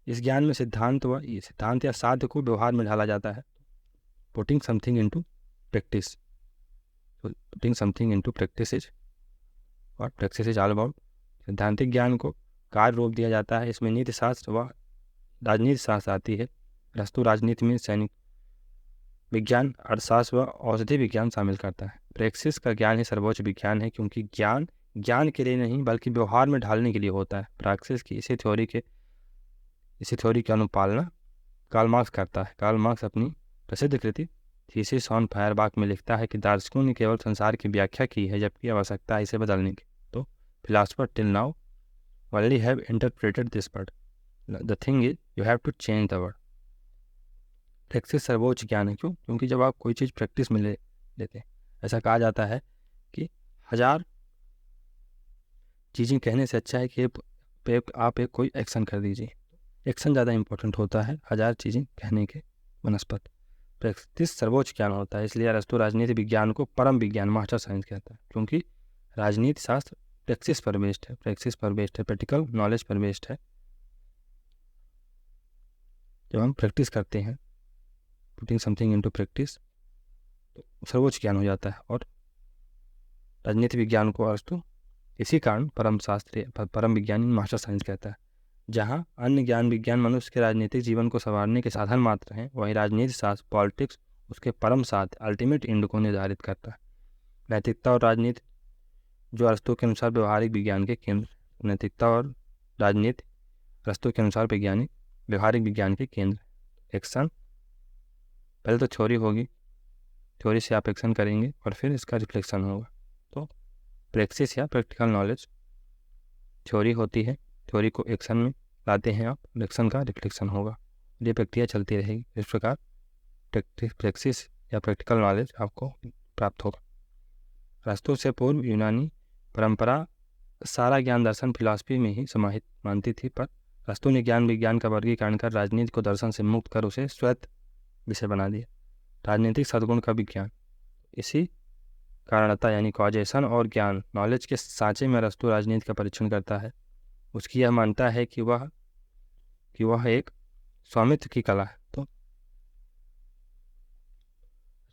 इस ज्ञान में सिद्धांत या साध्य को व्यवहार में ढाला जाता है। Putting something into practice, putting something into practice is और प्रैक्टिस इज ऑल अबाउट। सिद्धांतिक ज्ञान को कार्य रूप दिया जाता है। इसमें नीति शास्त्र व राजनीति शास्त्र आती है। अरस्तू राजनीति में सैनिक विज्ञान, अर्थशास्त्र व औषधि विज्ञान शामिल करता है। प्रैक्टिस का ज्ञान ही सर्वोच्च विज्ञान है, क्योंकि ज्ञान के लिए नहीं बल्कि व्यवहार में ढालने के लिए होता है। प्रैक्टिस की इसी थ्योरी की अनुपालना कार्ल मार्क्स करता है। कार्ल मार्क्स अपनी प्रसिद्ध कृति थीसिस ऑन फायरबाख में लिखता है कि दार्शनिकों ने केवल संसार की व्याख्या की है, जबकि आवश्यकता है इसे बदलने की। तो philosopher till now only have interpreted this word, the thing is you have to change the word. Practice सर्वोच्च ज्ञान है। क्यों? क्योंकि जब आप कोई चीज़ प्रैक्टिस में लेते हैं, ऐसा कहा जाता है कि 1000 चीज़ें कहने से अच्छा है कि आप एक कोई एक्शन कर दीजिए। एक्शन ज़्यादा इंपॉर्टेंट होता है 1000 चीज़ें कहने के बनस्पत। प्रैक्टिस सर्वोच्च ज्ञान होता है। इसलिए अरस्तु राजनीति विज्ञान को परम विज्ञान, मास्टर साइंस कहता है, क्योंकि राजनीति शास्त्र प्रैक्टिस पर बेस्ड है, प्रैक्टिकल नॉलेज पर बेस्ड है। जब हम प्रैक्टिस करते हैं, पुटिंग समथिंग इनटू प्रैक्टिस, तो सर्वोच्च ज्ञान हो जाता है। और राजनीति विज्ञान को अरस्तु इसी कारण परम शास्त्रीय, परम विज्ञानी, मास्टर साइंस कहता है। जहाँ अन्य ज्ञान विज्ञान मनुष्य के राजनीतिक जीवन को संवारने के साधन मात्र हैं, वहीं राजनीति शास्त्र, पॉलिटिक्स, उसके परम साथ अल्टीमेट एंड को निर्धारित करता है। नैतिकता और राजनीति, जो अरस्तु के अनुसार व्यवहारिक विज्ञान के केंद्र, नैतिकता और राजनीति अरस्तु के अनुसार व्यवहारिक विज्ञान के केंद्र। एक्शन, पहले तो थ्योरी होगी, थ्योरी से आप एक्शन करेंगे और फिर इसका रिफ्लेक्शन होगा। तो प्रैक्टिस या प्रैक्टिकल नॉलेज थ्योरी होती है, थ्योरी को एक्शन में लाते हैं आप, एक्शन का रिफ्लेक्शन होगा, ये प्रक्रिया चलती रहेगी। इस प्रकार प्रैक्टिस या प्रैक्टिकल नॉलेज आपको प्राप्त होगा। अरस्तु से पूर्व यूनानी परंपरा सारा ज्ञान दर्शन फिलॉसफी में ही समाहित मानती थी, पर अरस्तु ने ज्ञान विज्ञान का वर्गीकरण कर राजनीति को दर्शन से मुक्त कर उसे स्वयं विषय बना दिया। राजनीतिक सद्गुण का विज्ञान, इसी कारणता यानी कॉजेशन और ज्ञान नॉलेज के सांचे में अरस्तु राजनीति का परीक्षण करता है। उसकी यह मानता है कि वह एक स्वामित्व की कला है। तो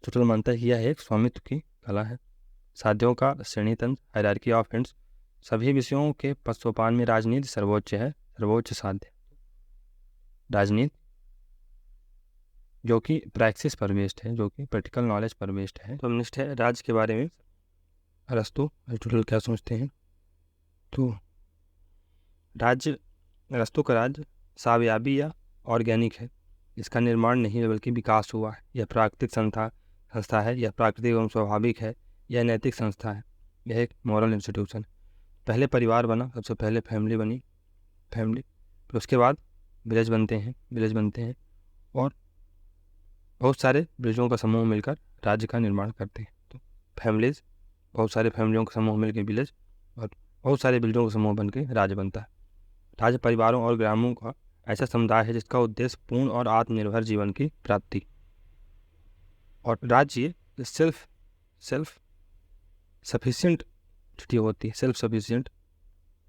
टोटल मानता है कि यह एक स्वामित्व की कला है। साध्यों का श्रेणी तंत्र, हायरार्की ऑफ एंड्स, सभी विषयों के पश्चोपान में राजनीति सर्वोच्च है, सर्वोच्च साध्य। राजनीति जो कि प्रैक्टिस पर बेस्ड है, जो कि प्रैक्टिकल नॉलेज पर बेस्ड है। तो निष्ठ है राज्य के बारे में अरस्तु टोटल क्या सोचते हैं। तो राज्य, अरस्तु का राज्य सावयावी या ऑर्गेनिक है, इसका निर्माण नहीं बल्कि विकास हुआ है। यह प्राकृतिक संस्था है, यह प्राकृतिक एवं स्वाभाविक है, यह नैतिक संस्था है, यह एक मॉरल इंस्टीट्यूशन। पहले परिवार बना, सबसे पहले फैमिली बनी, फिर उसके बाद विलेज बनते हैं और बहुत सारे विलेजों का समूह मिलकर राज्य का निर्माण करते हैं। तो फैमिलीज, बहुत सारे फैमिलियों का समूह मिलकर विलेज, और बहुत सारे विलेजों का समूह बनकर राज्य बनता है। राज्य परिवारों और ग्रामों का ऐसा समुदाय है जिसका उद्देश्य पूर्ण और आत्मनिर्भर जीवन की प्राप्ति। और राज्य सेल्फ सफिशिएंट एंटिटी होती है, सेल्फ सफिशिएंट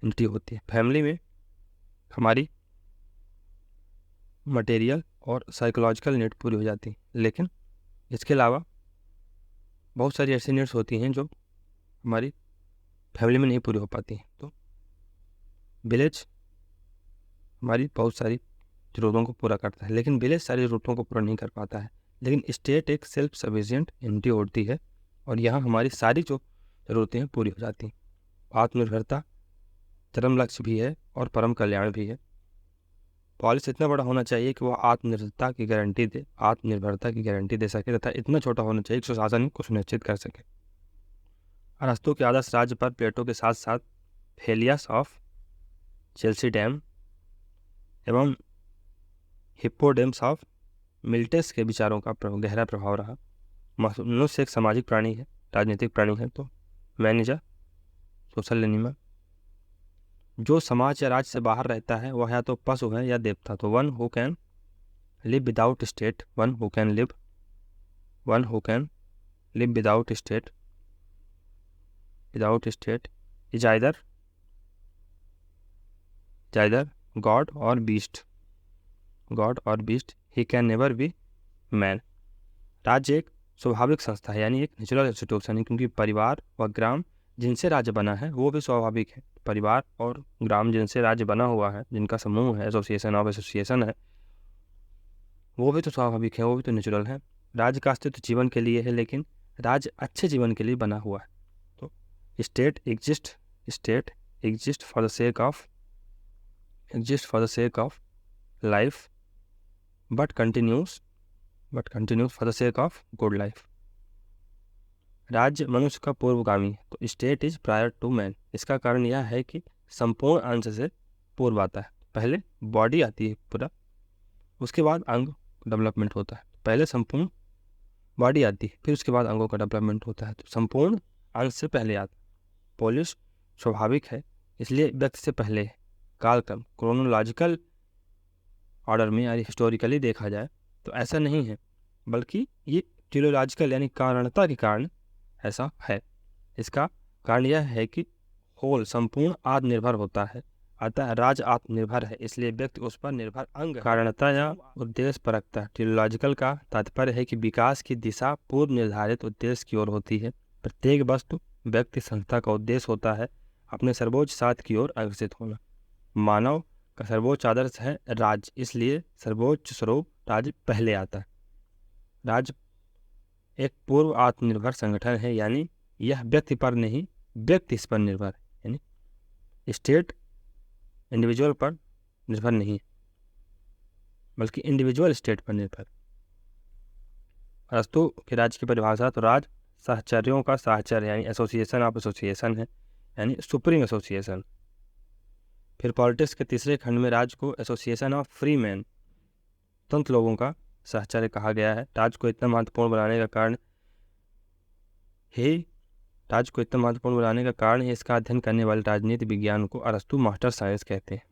एंटिटी होती है। फैमिली में हमारी मटेरियल और साइकोलॉजिकल नीड पूरी हो जाती है, लेकिन इसके अलावा बहुत सारी ऐसी नीड्स होती हैं जो हमारी फैमिली में नहीं पूरी हो पाती हैं। तो विलेज हमारी बहुत सारी ज़रूरतों को पूरा करता है, लेकिन विलेज सारी ज़रूरतों को पूरा नहीं कर पाता है। लेकिन स्टेट एक सेल्फ सफिशिएंट एंटिटी होती है और यहाँ हमारी सारी जो ज़रूरतें हैं पूरी हो जाती हैं। आत्मनिर्भरता चरम लक्ष्य भी है और परम कल्याण भी है। पॉलिसी इतना बड़ा होना चाहिए कि वह आत्मनिर्भरता की गारंटी दे सके तथा इतना छोटा होना चाहिए कि सुशासन को सुनिश्चित कर सके। अरस्तु के आदर्श राज्य पर प्लेटो के साथ साथ फेलियस ऑफ चेल्सिडैम एवं हिप्पोडेम्स ऑफ मिल्टेस के विचारों का गहरा प्रभाव रहा। मनुष्य एक सामाजिक प्राणी है, राजनीतिक प्राणी है। तो man is a social animal. जो समाज या राज्य से बाहर रहता है वह या तो पशु है या देवता। तो one who can live without state, one who can live without state is either god और beast, he can never be man. राज्य एक स्वाभाविक संस्था है, यानी एक नेचुरल इंस्टीट्यूशन है, क्योंकि परिवार व ग्राम जिनसे राज्य बना है वो भी स्वाभाविक है। परिवार और ग्राम जिनसे राज्य बना हुआ है, जिनका समूह है, एसोसिएशन है, वो भी तो स्वाभाविक है, वो भी तो नेचुरल है। राज्य का अस्तित्व जीवन के लिए है, लेकिन राज्य अच्छे जीवन के लिए बना हुआ है। तो state exist for the sake of life but continuous for the sake of good life. राज्य मनुष्य का पूर्वगामी है, तो state is prior to man. इसका कारण यह है कि संपूर्ण अंश से पूर्व आता है। पहले बॉडी आती है पूरा, उसके बाद अंग डेवलपमेंट होता है। पहले संपूर्ण बॉडी आती है, फिर उसके बाद अंगों का डेवलपमेंट होता है। तो संपूर्ण अंग से पहले आता है। पॉलिश स्वाभाविक है, इसलिए व्यक्ति से पहले कालक्रम क्रोनोलॉजिकल ऑर्डर में यानी हिस्टोरिकली देखा जाए तो ऐसा नहीं है, बल्कि ये टियोलॉजिकल यानी कारणता के कारण ऐसा है। इसका कारण यह है कि होल संपूर्ण आत्मनिर्भर होता है, अतः राज आत्मनिर्भर है, इसलिए व्यक्ति उस पर निर्भर अंग कारणता या उद्देश्य परकता। टियोलॉजिकल का तात्पर्य है कि विकास की दिशा पूर्व निर्धारित उद्देश्य की ओर होती है। प्रत्येक वस्तु व्यक्ति संस्था का उद्देश्य होता है अपने सर्वोच्च साध की ओर अग्रसित होना। मानव का सर्वोच्च आदर्श है राज, इसलिए सर्वोच्च स्वरूप राज पहले आता है। राज एक पूर्व आत्मनिर्भर संगठन है, यानी यह व्यक्ति पर नहीं, व्यक्ति इस पर निर्भर है, यानी स्टेट इंडिविजुअल पर निर्भर नहीं, बल्कि इंडिविजुअल स्टेट पर निर्भर। अरस्तु के राज की परिभाषा तो राज साहचर्यों का साहचर्य यानी एसोसिएशन ऑफ एसोसिएशन है, यानी सुप्रीम एसोसिएशन। फिर पॉलिटिक्स के तीसरे खंड में राज को एसोसिएशन ऑफ फ्री मैन, स्वतंत्र लोगों का साहचर्य कहा गया है। राज को इतना महत्वपूर्ण बनाने का कारण ही इसका अध्ययन करने वाले राजनीति विज्ञान को अरस्तु मास्टर साइंस कहते हैं।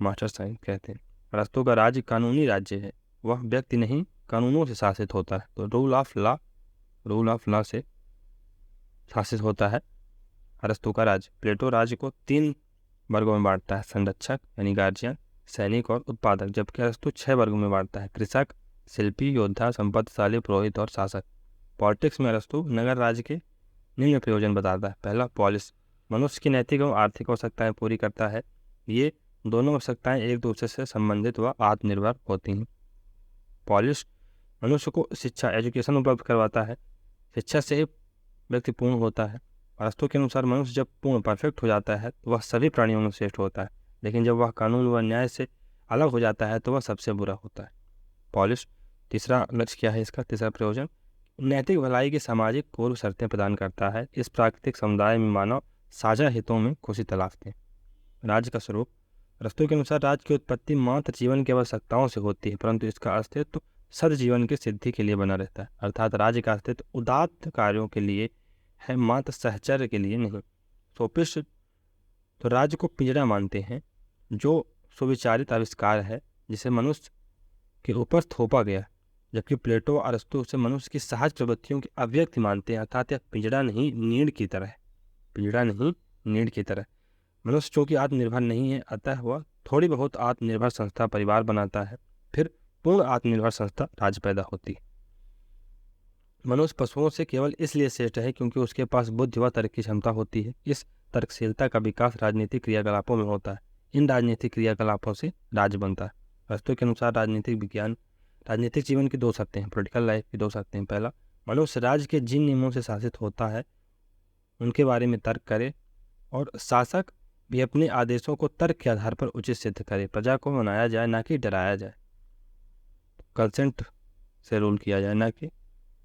अरस्तु का राज्य कानूनी राज्य है, वह व्यक्ति नहीं कानूनों से शासित होता है। तो रूल ऑफ लॉ से शासित होता है अरस्तु का राज्य। प्लेटो राज्य को 3 वर्गों में बांटता है, संरक्षक यानी गार्जियन, सैनिक और उत्पादक, जबकि अरस्तु 6 वर्गों में बांटता है, कृषक, शिल्पी, योद्धा, संपत्तिशाली, पुरोहित और शासक। पॉलिटिक्स में अरस्तु नगर राज्य के निम्न प्रयोजन बताता है। पहला, पॉलिस मनुष्य की नैतिक एवं आर्थिक आवश्यकताएं पूरी करता है। ये दोनों आवश्यकताएं एक दूसरे से संबंधित व आत्मनिर्भर होती हैं। पॉलिस मनुष्य को शिक्षा एजुकेशन उपलब्ध करवाता है, शिक्षा से ही व्यक्ति पूर्ण होता है। अरस्तु के अनुसार मनुष्य जब पूर्ण परफेक्ट हो जाता है तो वह सभी प्राणियों में श्रेष्ठ होता है, लेकिन जब वह कानून व न्याय से अलग हो जाता है तो वह सबसे बुरा होता है। पॉलिस तीसरा लक्ष्य क्या है इसका? तीसरा प्रयोजन नैतिक भलाई की सामाजिक पूर्व शर्तें प्रदान करता है। इस प्राकृतिक समुदाय में मानव साझा हितों में खुशी तलाशते हैं। राज्य का स्वरूप अरस्तु के अनुसार राज्य की उत्पत्ति मात्र जीवन की आवश्यकताओं से होती है, परंतु इसका अस्तित्व सदजीवन की सिद्धि के लिए बना रहता है। अर्थात राज्य का अस्तित्व उदात्त कार्यों के लिए है, मात्र सहचर्य के लिए नहीं। सोफिस्ट तो राज्य को पिंजड़ा मानते हैं, जो सुविचारित आविष्कार है जिसे मनुष्य के ऊपर थोपा गया, जबकि प्लेटो और अरस्तु उसे मनुष्य की सहज प्रवृत्तियों की अभिव्यक्ति मानते हैं। अर्थात यह पिंजड़ा नहीं नीड़ की तरह। मनुष्य चूंकि आत्मनिर्भर नहीं है, अतः वह थोड़ी बहुत आत्मनिर्भर संस्था परिवार बनाता है, फिर पूर्ण आत्मनिर्भर संस्था राज्य पैदा होती है। मनुष्य पशुओं से केवल इसलिए श्रेष्ठ है क्योंकि उसके पास बुद्धि व तर्क की क्षमता होती है। इस तर्कशीलता का विकास राजनीतिक क्रियाकलापों में होता है। इन राजनीतिक क्रियाकलापों से राज्य बनता है। अरस्तु के अनुसार राजनीतिक जीवन की 2 शर्तें हैं, पॉलिटिकल लाइफ की 2 शर्तें हैं। पहला, मनुष्य राज्य के जिन नियमों से शासित होता है उनके बारे में तर्क करे, और शासक भी अपने आदेशों को तर्क के आधार पर उचित सिद्ध करे। प्रजा को मनाया जाए, ना कि डराया जाए। कंसेंट से रूल किया जाए, ना कि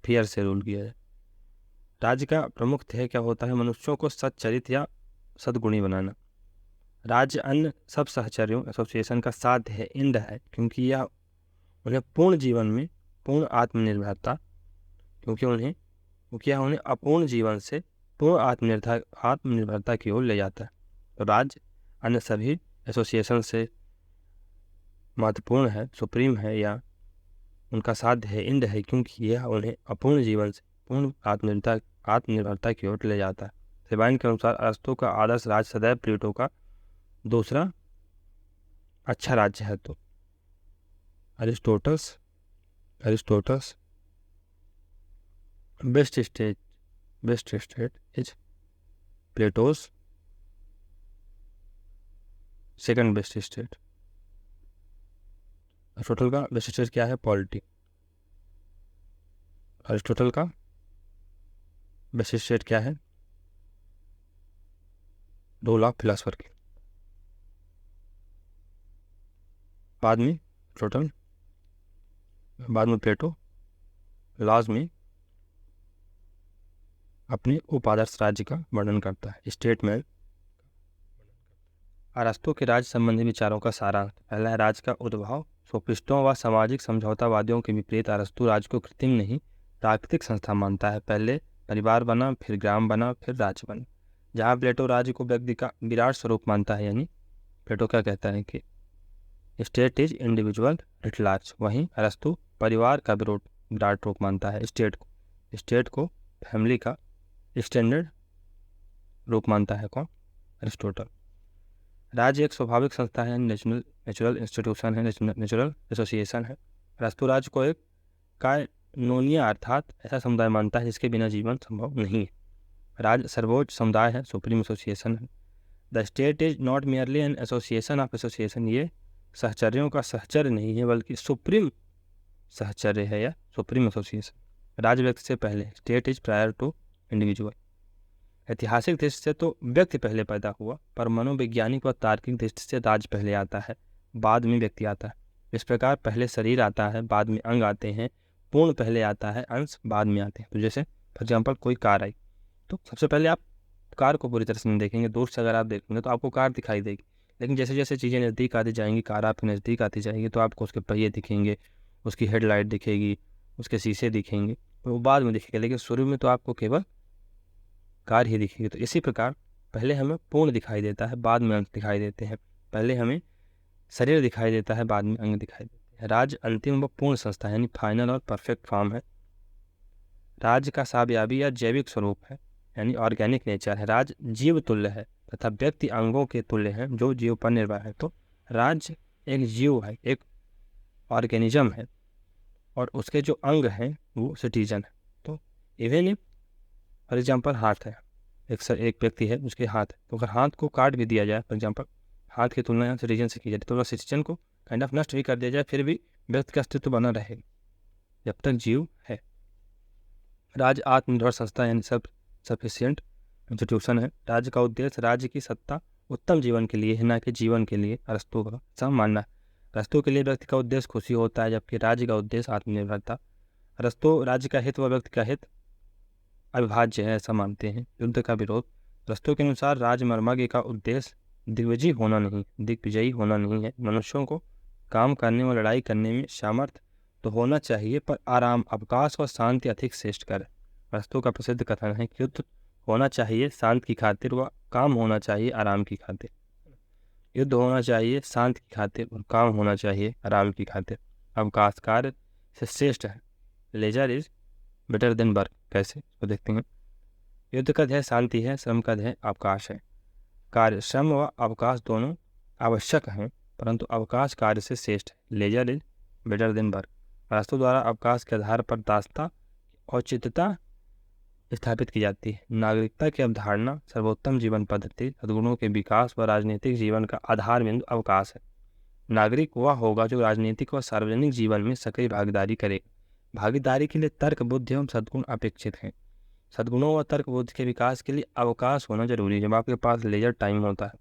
फियर से रूल किया जाए। राज्य का प्रमुख ध्येय क्या होता है? मनुष्यों को सच्चरित या सद्गुणी बनाना। राज्य अन्य सब सहचर्यों एसोसिएशन का साध्य है, इंड है, क्योंकि यह उन्हें पूर्ण जीवन में पूर्ण आत्मनिर्भरता क्योंकि यह उन्हें अपूर्ण जीवन से पूर्ण आत्मनिर्भरता की ओर ले जाता है। तो राज्य अन्य सभी एसोसिएशन से महत्वपूर्ण है, सुप्रीम है, या उनका साध्य है, इंड है, क्योंकि यह उन्हें अपूर्ण जीवन से पूर्ण आत्मनिर्भरता की ओर ले जाता है। सेबाइन के अनुसार अरस्तु का आदर्श राज्य सदैव प्लेटो का दूसरा अच्छा राज्य है। तो Aristotle's best state is Plato's second best state. Aristotle का बेस्ट स्टेट क्या है? पॉलिटी। अरिस्टोटल का बेस्ट स्टेट क्या है? रोल ऑफ फिलोसफर की। बाद में प्लेटो लॉज में अपने उपादर्श राज्य का वर्णन करता है, स्टेटमेंट। अरस्तु के राज्य संबंधी विचारों का सारांश। पहला है राज्य का उद्भव, सोफिस्टों व सामाजिक समझौतावादियों के विपरीत अरस्तु राज्य को कृत्रिम नहीं प्राकृतिक संस्था मानता है। पहले परिवार बना, फिर ग्राम बना, फिर राज्य बना। जहाँ प्लेटो राज्य को व्यक्ति का विराट स्वरूप मानता है, यानी प्लेटो क्या कहता है कि state is individual at large, वहीं अरस्तु परिवार का विराट रूप मानता है। स्टेट को फैमिली का स्टैंडर्ड रूप मानता है कौन? अरिस्टोटल। राज्य एक स्वाभाविक संस्था है, नेचुरल इंस्टीट्यूशन है, नेचुरल एसोसिएशन है। अरस्तु राज्य को एक कानूनिया अर्थात ऐसा समुदाय मानता है जिसके बिना जीवन संभव नहीं है। राज्य सर्वोच्च समुदाय है, सुप्रीम एसोसिएशन है। The state is not merely an association of association, ये सहचर्यों का सहचर्य नहीं है बल्कि सुप्रीम सहचर्य है या सुप्रीम एसोसिएशन। राज्य व्यक्ति से पहले, state is prior to individual. ऐतिहासिक दृष्टि से तो व्यक्ति पहले पैदा हुआ, पर मनोवैज्ञानिक व तार्किक दृष्टि से राज्य पहले आता है, बाद में व्यक्ति आता है। इस प्रकार पहले शरीर आता है, बाद में अंग आते हैं, पूर्ण पहले आता है, अंश बाद में आते हैं। तो जैसे फॉर एग्जाम्पल कोई कार आई, तो सबसे पहले आप कार को पूरी तरह से नहीं देखेंगे, दूर से अगर आप देखेंगे तो आपको कार दिखाई देगी, लेकिन जैसे जैसे चीज़ें नज़दीक आती जाएंगी, कार आपके नज़दीक आती जाएगी, तो आपको उसके पहिए दिखेंगे, उसकी हेडलाइट दिखेगी, उसके शीशे दिखेंगे, तो वो बाद में दिखेगा, लेकिन शुरू में तो आपको केवल कार ही दिखेगी। तो इसी प्रकार पहले हमें पूर्ण दिखाई देता है, बाद में अंग दिखाई देते हैं। पहले हमें शरीर दिखाई देता है, बाद में अंग दिखाई देते हैं। राज्य अंतिम व पूर्ण संस्था यानी फाइनल और परफेक्ट फॉर्म है। राज्य का सावयवी या जैविक स्वरूप है, यानी ऑर्गेनिक नेचर है। राज्य जीव तुल्य है तथा व्यक्ति अंगों के तुल्य है जो जीव पर निर्भर है। तो राज्य एक जीव है, एक ऑर्गेनिज्म है, और उसके जो अंग हैं वो सिटीजन है। तो इवन इफ फॉर एग्जाम्पल हाथ है, एक व्यक्ति है, उसके हाथ है, तो अगर हाथ को काट भी दिया जाए, फॉर एग्जाम्पल हाथ की तुलना सिटीजन से की जाए, तो अगर सिटीजन को काइंड ऑफ नष्ट भी कर दिया जाए, फिर भी व्यक्ति का अस्तित्व बना रहेगा जब तक जीव है। राज्य आत्मनिर्भर संस्था यानी सब सफिशिएंट इंस्टीट्यूशन है। राज्य का उद्देश्य राज्य की सत्ता उत्तम जीवन के लिए है, न कि जीवन के लिए। अरस्तु का सब मानना है। अरस्तु के लिए व्यक्ति का उद्देश्य खुशी होता है, जबकि राज्य का उद्देश्य आत्मनिर्भरता। अरस्तु राज्य का हित व व्यक्ति का हित अविभाज्य है, ऐसा मानते हैं। युद्ध का विरोध। अरस्तु के अनुसार राजमर्मज्ञ का उद्देश्य दिग्विजयी होना नहीं है। मनुष्यों को काम करने व लड़ाई करने में सामर्थ्य तो होना चाहिए, पर आराम, अवकाश व शांति अधिक श्रेष्ठ कर। अरस्तु का प्रसिद्ध कथन है कि युद्ध होना चाहिए शांति की खातिर व काम होना चाहिए आराम की खातिर। युद्ध होना चाहिए शांति की खातिर और काम होना चाहिए आराम की खातिर। अवकाश कार्य से श्रेष्ठ है। Leisure is better than work. कैसे, तो देखते हैं। युद्ध का ध्येय शांति है, श्रम का ध्येय अवकाश है। कार्य, श्रम व अवकाश दोनों आवश्यक हैं, परंतु अवकाश कार्य से श्रेष्ठ है। Leisure is better than work. अरस्तु द्वारा अवकाश के आधार पर दासता औचित्यता स्थापित की जाती है। नागरिकता की अवधारणा, सर्वोत्तम जीवन पद्धति, सद्गुणों के विकास व राजनीतिक जीवन का आधार बिंदु अवकाश है। नागरिक वह होगा जो राजनीतिक व सार्वजनिक जीवन में सक्रिय भागीदारी करेगा। भागीदारी के लिए तर्क, बुद्धि एवं सद्गुण अपेक्षित हैं। सद्गुणों व तर्क बुद्धि के विकास के लिए अवकाश होना जरूरी है। जब आपके पास लेजर टाइम होता है,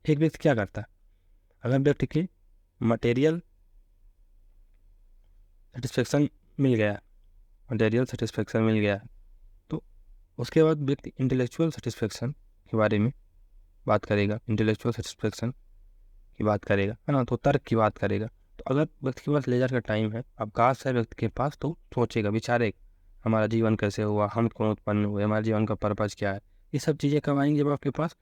एक व्यक्ति क्या करता है? अगर व्यक्ति की मटेरियल सेटिस्फेक्शन मिल गया, तो उसके बाद व्यक्ति इंटेलेक्चुअल सेटिस्फेक्शन के बारे में बात करेगा, है ना, तो तर्क की बात करेगा। तो अगर व्यक्ति के पास लेजर का टाइम है, अवकाश है व्यक्ति के पास, तो सोचेगा, विचारेगा, हमारा जीवन कैसे हुआ, हम कौन उत्पन्न हुए, हमारे जीवन का पर्पज क्या है। ये सब चीज़ें कब आएंगी? जब आपके पास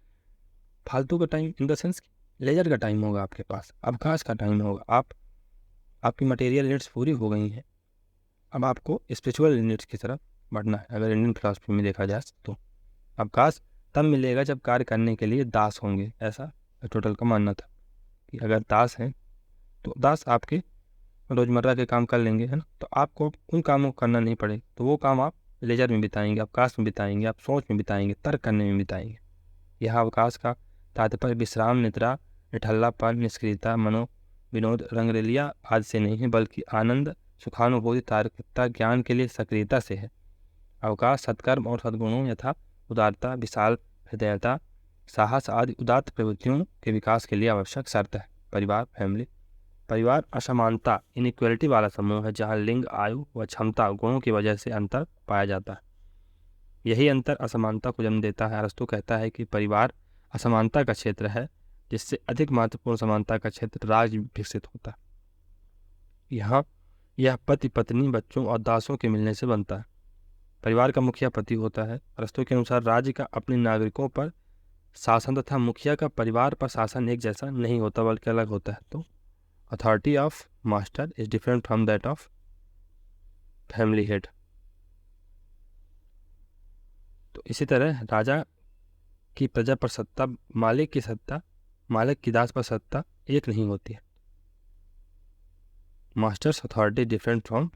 फालतू का time, in the sense leisure का टाइम होगा, आपके पास अवकाश का टाइम होगा, आपकी मटेरियल नीड्स पूरी हो गई हैं, अब आपको स्पिरिचुअल नीड्स की तरफ बढ़ना है। अगर इंडियन फिलॉसफी में देखा जाए तो अवकाश तब मिलेगा जब कार्य करने के लिए दास होंगे। ऐसा टोटल का मानना था कि अगर दास हैं तो दास आपके रोज़मर्रा के काम कर लेंगे, है ना, तो आपको उन कामों को करना नहीं पड़ेगा। तो वो काम आप लेजर में बिताएंगे, अवकाश में बिताएंगे, आप सोच में बिताएंगे, तर्क करने में बिताएंगे। यह अवकाश का तात्पर्य विश्राम, निद्रा, निठल्लापन, निष्क्रियता, मनो विनोद, रंगरेलिया आदि से नहीं है, बल्कि आनंद, सुखानुभूति, तार्किकता, ज्ञान के लिए सक्रियता से है। अवकाश सत्कर्म और सद्गुणों यथा उदारता, विशाल हृदयता, साहस आदि उदात्त प्रवृत्तियों के विकास के लिए आवश्यक शर्त है। परिवार, फैमिली। परिवार असमानता, इनइक्वलिटी वाला समूह है जहाँ लिंग, आयु व क्षमता, गुणों की वजह से अंतर पाया जाता है। यही अंतर असमानता को जन्म देता है। अरस्तु कहता है कि परिवार असमानता का क्षेत्र है, जिससे अधिक महत्वपूर्ण समानता का क्षेत्र राज विकसित होता है। यहाँ यह पति पत्नी बच्चों और दासों के मिलने से बनता है। परिवार का मुखिया पति होता है। अरस्तू के अनुसार राज्य का अपने नागरिकों पर शासन तथा मुखिया का परिवार पर शासन एक जैसा नहीं होता बल्कि अलग होता है। तो authority of master is different from that of family head. तो इसी तरह राजा की प्रजा पर सत्ता, मालिक की दास पर सत्ता एक नहीं होती है। Masters authority different from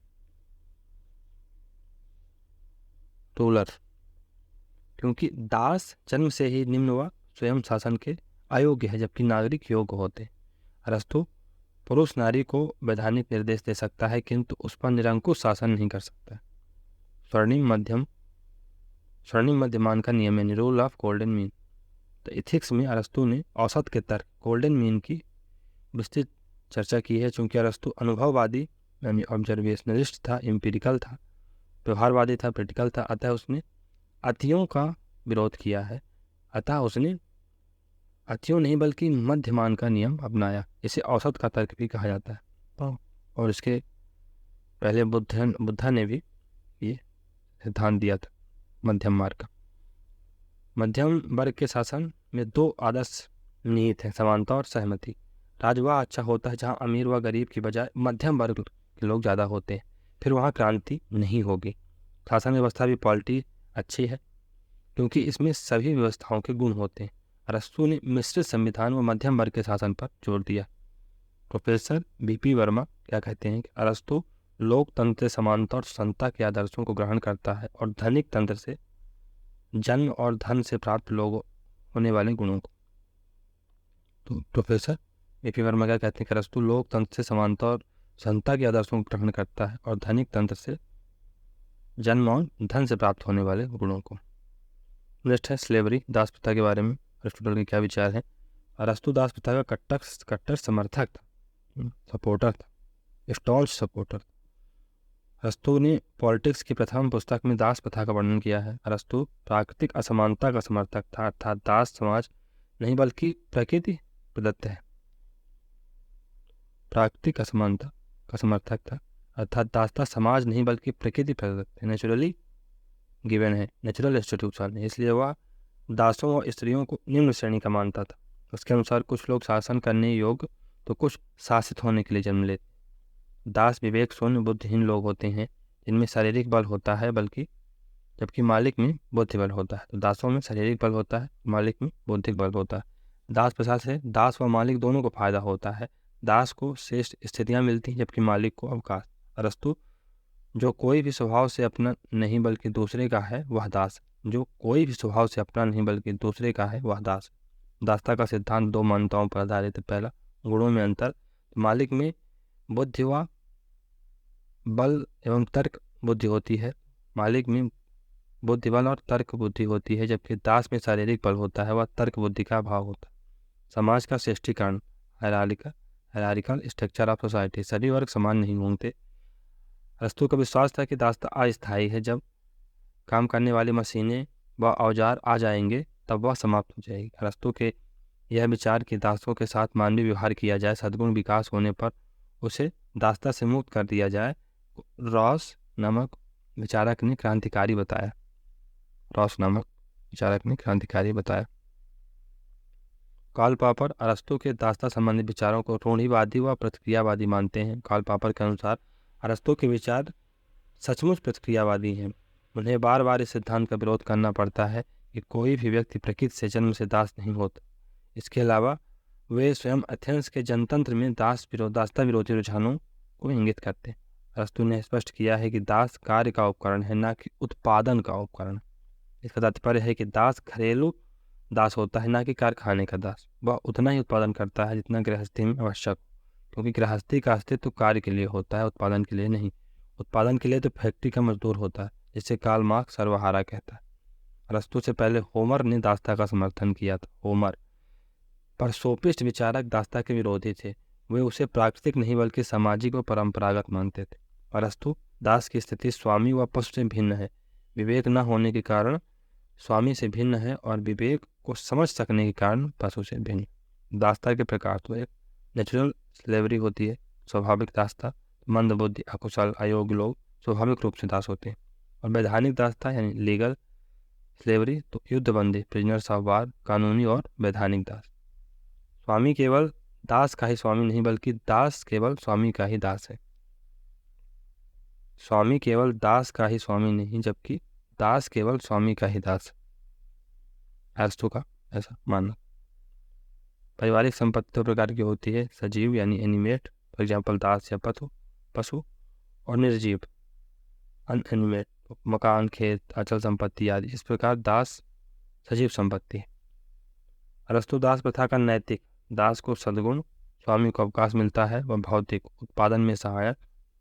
ruler, क्योंकि दास जन्म से ही निम्न व स्वयं शासन के अयोग्य है जबकि नागरिक योग्य होते। अरस्तु पुरुष नारी को वैधानिक निर्देश दे सकता है किंतु उस पर निरंकुश शासन नहीं कर सकता। स्वर्णिम मध्यमान का नियम है, रूल ऑफ गोल्डन मीन। तो इथिक्स में अरस्तु ने औसत के तर्क गोल्डन मीन की विस्तृत चर्चा की है। चूंकि अरस्तु अनुभववादी यानी ऑब्जर्वेशनलिस्ट था, एम्पिरिकल था, व्यवहारवादी था, प्रैक्टिकल था, अतः उसने अतियों का विरोध किया है। अतः उसने अतियों नहीं बल्कि मध्यमान का नियम अपनाया। इसे औसत का तर्क भी कहा जाता है। और इसके पहले बुद्धा ने भी ये सिद्धांत दिया था मध्यम मार्ग का। मध्यम वर्ग के शासन में दो आदर्श निहित हैं, समानता और सहमति। राज वह अच्छा होता है जहाँ अमीर व गरीब की बजाय मध्यम वर्ग के लोग ज़्यादा होते हैं, फिर वहाँ क्रांति नहीं होगी। शासन व्यवस्था भी पॉलिटी अच्छी है क्योंकि इसमें सभी व्यवस्थाओं के गुण होते हैं। अरस्तु ने मिश्रित संविधान व मध्यम वर्ग के शासन पर जोर दिया। प्रोफेसर बीपी वर्मा क्या कहते हैं कि अरस्तु लोकतंत्र से समानता और संता के आदर्शों को ग्रहण करता है और धनिक तंत्र से जन्म और धन से प्राप्त लोगों होने वाले गुणों को। तो प्रोफेसर बीपी वर्मा क्या कहते हैं कि अरस्तु लोकतंत्र से समानता और संता के आदर्शों को ग्रहण करता है और धनिक तंत्र से जन्म और धन से प्राप्त होने वाले गुणों को। नेक्स्ट है स्लेवरी, दास प्रथा के बारे में अरिस्टोटल के क्या विचार हैं। अरस्तु दास प्रथा का कट्टर समर्थक था, सपोर्टर था, स्टॉन्च सपोर्टर। अरस्तु ने पॉलिटिक्स की प्रथम पुस्तक में दास प्रथा का वर्णन किया है। अरस्तु प्राकृतिक असमानता का समर्थक था, अर्थात दास समाज नहीं बल्कि प्रकृति प्रदत्त है। प्राकृतिक असमानता का समर्थक था, अर्थात दासता समाज नहीं बल्कि प्रकृति प्रदत्त है, नेचुरली गिवन है, नेचुरल इंस्टीट्यूशन है। इसलिए वह दासों और स्त्रियों को निम्न श्रेणी का मानता था। उसके अनुसार कुछ लोग शासन करने योग्य तो कुछ शासित होने के लिए जन्म लेते। दास विवेक शून्य बुद्धिहीन लोग होते हैं जिनमें शारीरिक बल होता है जबकि मालिक में बुद्धि बल होता है। तो दासों में शारीरिक बल होता है, मालिक में बौद्धिक बल होता है। दास प्रथा से दास व मालिक दोनों को फायदा होता है। दास को श्रेष्ठ स्थितियाँ मिलती हैं जबकि मालिक को अवकाश। अरस्तु जो कोई भी स्वभाव से अपना नहीं बल्कि दूसरे का है वह दास, जो कोई भी स्वभाव से अपना नहीं बल्कि दूसरे का है वह दास। दासता का सिद्धांत दो मान्यताओं पर आधारित है। पहला, गुणों में अंतर। मालिक में बुद्धि व बल एवं तर्क बुद्धि होती है, मालिक में बुद्धि बल और तर्क बुद्धि होती है, जबकि दास में शारीरिक बल होता है, वह तर्क बुद्धि का अभाव होता है। समाज का श्रेष्ठीकरण, हायरार्किकल स्ट्रक्चर ऑफ सोसाइटी। सभी वर्ग समान नहीं होंगे। अरस्तु का विश्वास था कि दासता अस्थायी है, जब काम करने वाली मशीनें व औजार आ जाएंगे तब वह समाप्त हो जाएगी। अरस्तु के यह विचार कि दासों के साथ मानवीय व्यवहार किया जाए, सद्गुण विकास होने पर उसे दासता से मुक्त कर दिया जाए, रॉस नामक विचारक ने क्रांतिकारी बताया। कार्ल पॉपर अरस्तु के दासता संबंधी विचारों को रूढ़िवादी व प्रतिक्रियावादी मानते हैं। कार्ल पॉपर के अनुसार अरस्तु के विचार सचमुच प्रतिक्रियावादी हैं। उन्हें बार बार इस सिद्धांत का विरोध करना पड़ता है कि कोई भी व्यक्ति प्रकृति से जन्म से दास नहीं होता। इसके अलावा वे स्वयं एथेंस के जनतंत्र में दासता विरोधी रुझानों को इंगित करते हैं। अरस्तु ने स्पष्ट किया है कि दास कार्य का उपकरण है, न कि उत्पादन का उपकरण। इसका तात्पर्य है कि दास घरेलू दास होता है, न कि कारखाने का दास। वह उतना ही उत्पादन करता है जितना गृहस्थी में आवश्यक, क्योंकि गृहस्थी का अस्तित्व कार्य के लिए होता है, उत्पादन के लिए नहीं। उत्पादन के लिए तो फैक्ट्री का मजदूर होता है, जिसे कार्ल मार्क्स सर्वहारा कहता है। अरस्तु से पहले होमर ने दासता का समर्थन किया था। होमर पर सोफिस्ट विचारक दासता के विरोधी थे। वे उसे प्राकृतिक नहीं बल्कि सामाजिक व परंपरागत मानते थे। अरस्तु दास की स्थिति स्वामी व पशु से भिन्न है। विवेक न होने के कारण स्वामी से भिन्न है और विवेक को समझ सकने के कारण पशु से भिन्न। दासता के प्रकार तो एक नेचुरल स्लेवरी होती है, स्वाभाविक दासता, मंदबुद्धि अकुशल अयोग्य लोग स्वाभाविक रूप से दास होते हैं। और वैधानिक दासता यानी लीगल स्लेवरी तो युद्धबंदी प्रिजनर्स ऑफ वार, कानूनी और वैधानिक दास। स्वामी केवल दास का ही स्वामी नहीं बल्कि दास केवल स्वामी का ही दास है। स्वामी केवल दास का ही स्वामी नहीं जबकि दास केवल स्वामी का ही दास है, अरिस्टो का ऐसा मानना। पारिवारिक संपत्ति दो प्रकार की होती है, सजीव यानी एनिमेट, फॉर एग्जाम्पल दास या पशु, और निर्जीव अनएनिमेट, मकान खेत अचल संपत्ति आदि। इस प्रकार दास सजीव संपत्ति है। अरस्तु दास प्रथा का नैतिक, दास को सद्गुण, स्वामी को अवकाश मिलता है, वह भौतिक उत्पादन में सहायक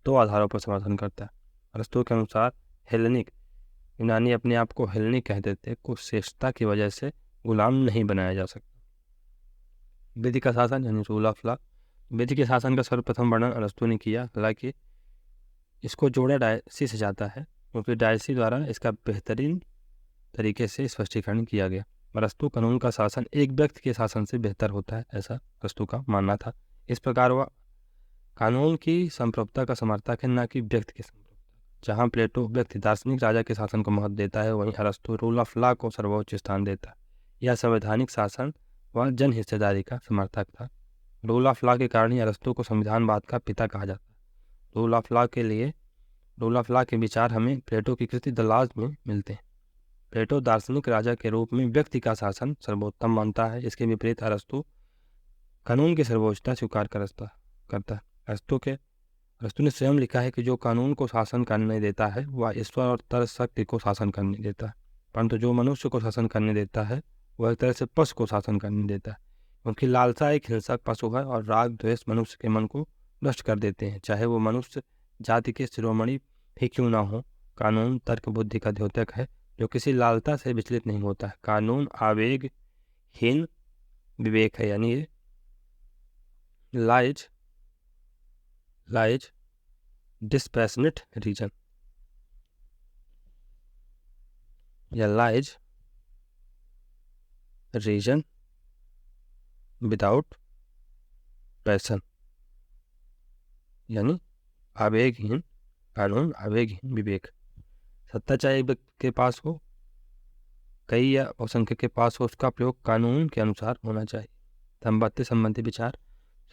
दो आधारों पर समर्थन करता है। अरस्तु के अनुसार हेलेनिक यूनानी अपने आप को हेलेनिक कहते थे, कुछ श्रेष्ठता की वजह से गुलाम नहीं बनाया जा सकता। विधि का शासन यानी रूल ऑफ लॉ, विधि के शासन का सर्वप्रथम वर्णन अरस्तु ने किया, हालांकि इसको जोड़ा डायसी से जाता है क्योंकि डायसी द्वारा इसका बेहतरीन तरीके से स्पष्टीकरण किया गया। अरस्तु कानून का शासन एक व्यक्ति के शासन से बेहतर होता है, ऐसा अरस्तु का मानना था। इस प्रकार वह कानून की संप्रभुता का समर्थक है, न कि व्यक्ति की संप्रभुता। जहाँ प्लेटो व्यक्ति दार्शनिक राजा के शासन को महत्व देता है, वहीं अरस्तु रूल ऑफ लॉ को सर्वोच्च स्थान देता है। यह संवैधानिक शासन व जन हिस्सेदारी का समर्थक था। रूल ऑफ लॉ के कारण ही अरस्तु को संविधानवाद का पिता कहा जाता है। रूल ऑफ लॉ के विचार हमें प्लेटो की कृति द लॉज में मिलते हैं। प्लेटो दार्शनिक राजा के रूप में व्यक्ति का शासन सर्वोत्तम मानता है। इसके विपरीत अरस्तु कानून की सर्वोच्चता स्वीकार करता है। अरस्तु ने स्वयं लिखा है कि जो कानून को शासन करने देता है वह ईश्वर और तर्क शक्ति को शासन करने देता है, परंतु जो मनुष्य को शासन करने देता है वह एक तरह से पशु को शासन करने देता है, क्योंकि लालसा एक हिंसक पशु है और राग द्वेष मनुष्य के मन को नष्ट कर देते हैं, चाहे वो मनुष्य जाति के शिरोमणि ही क्यों ना हो। कानून तर्क बुद्धि का द्योतक है जो किसी लालसा से विचलित नहीं होता है। कानून आवेगहीन विवेक है, यानी लाइज डिस्पैशनेट रीजन या लाइज रीजन विदाउट पैशन, यानी आवेगहीन कानून, आवेगहीन विवेक। सत्ता चाहे एक व्यक्ति के पास हो, कई या बहुसंख्यक के पास हो, उसका प्रयोग कानून के अनुसार होना चाहिए। संपत्ति संबंधी विचार।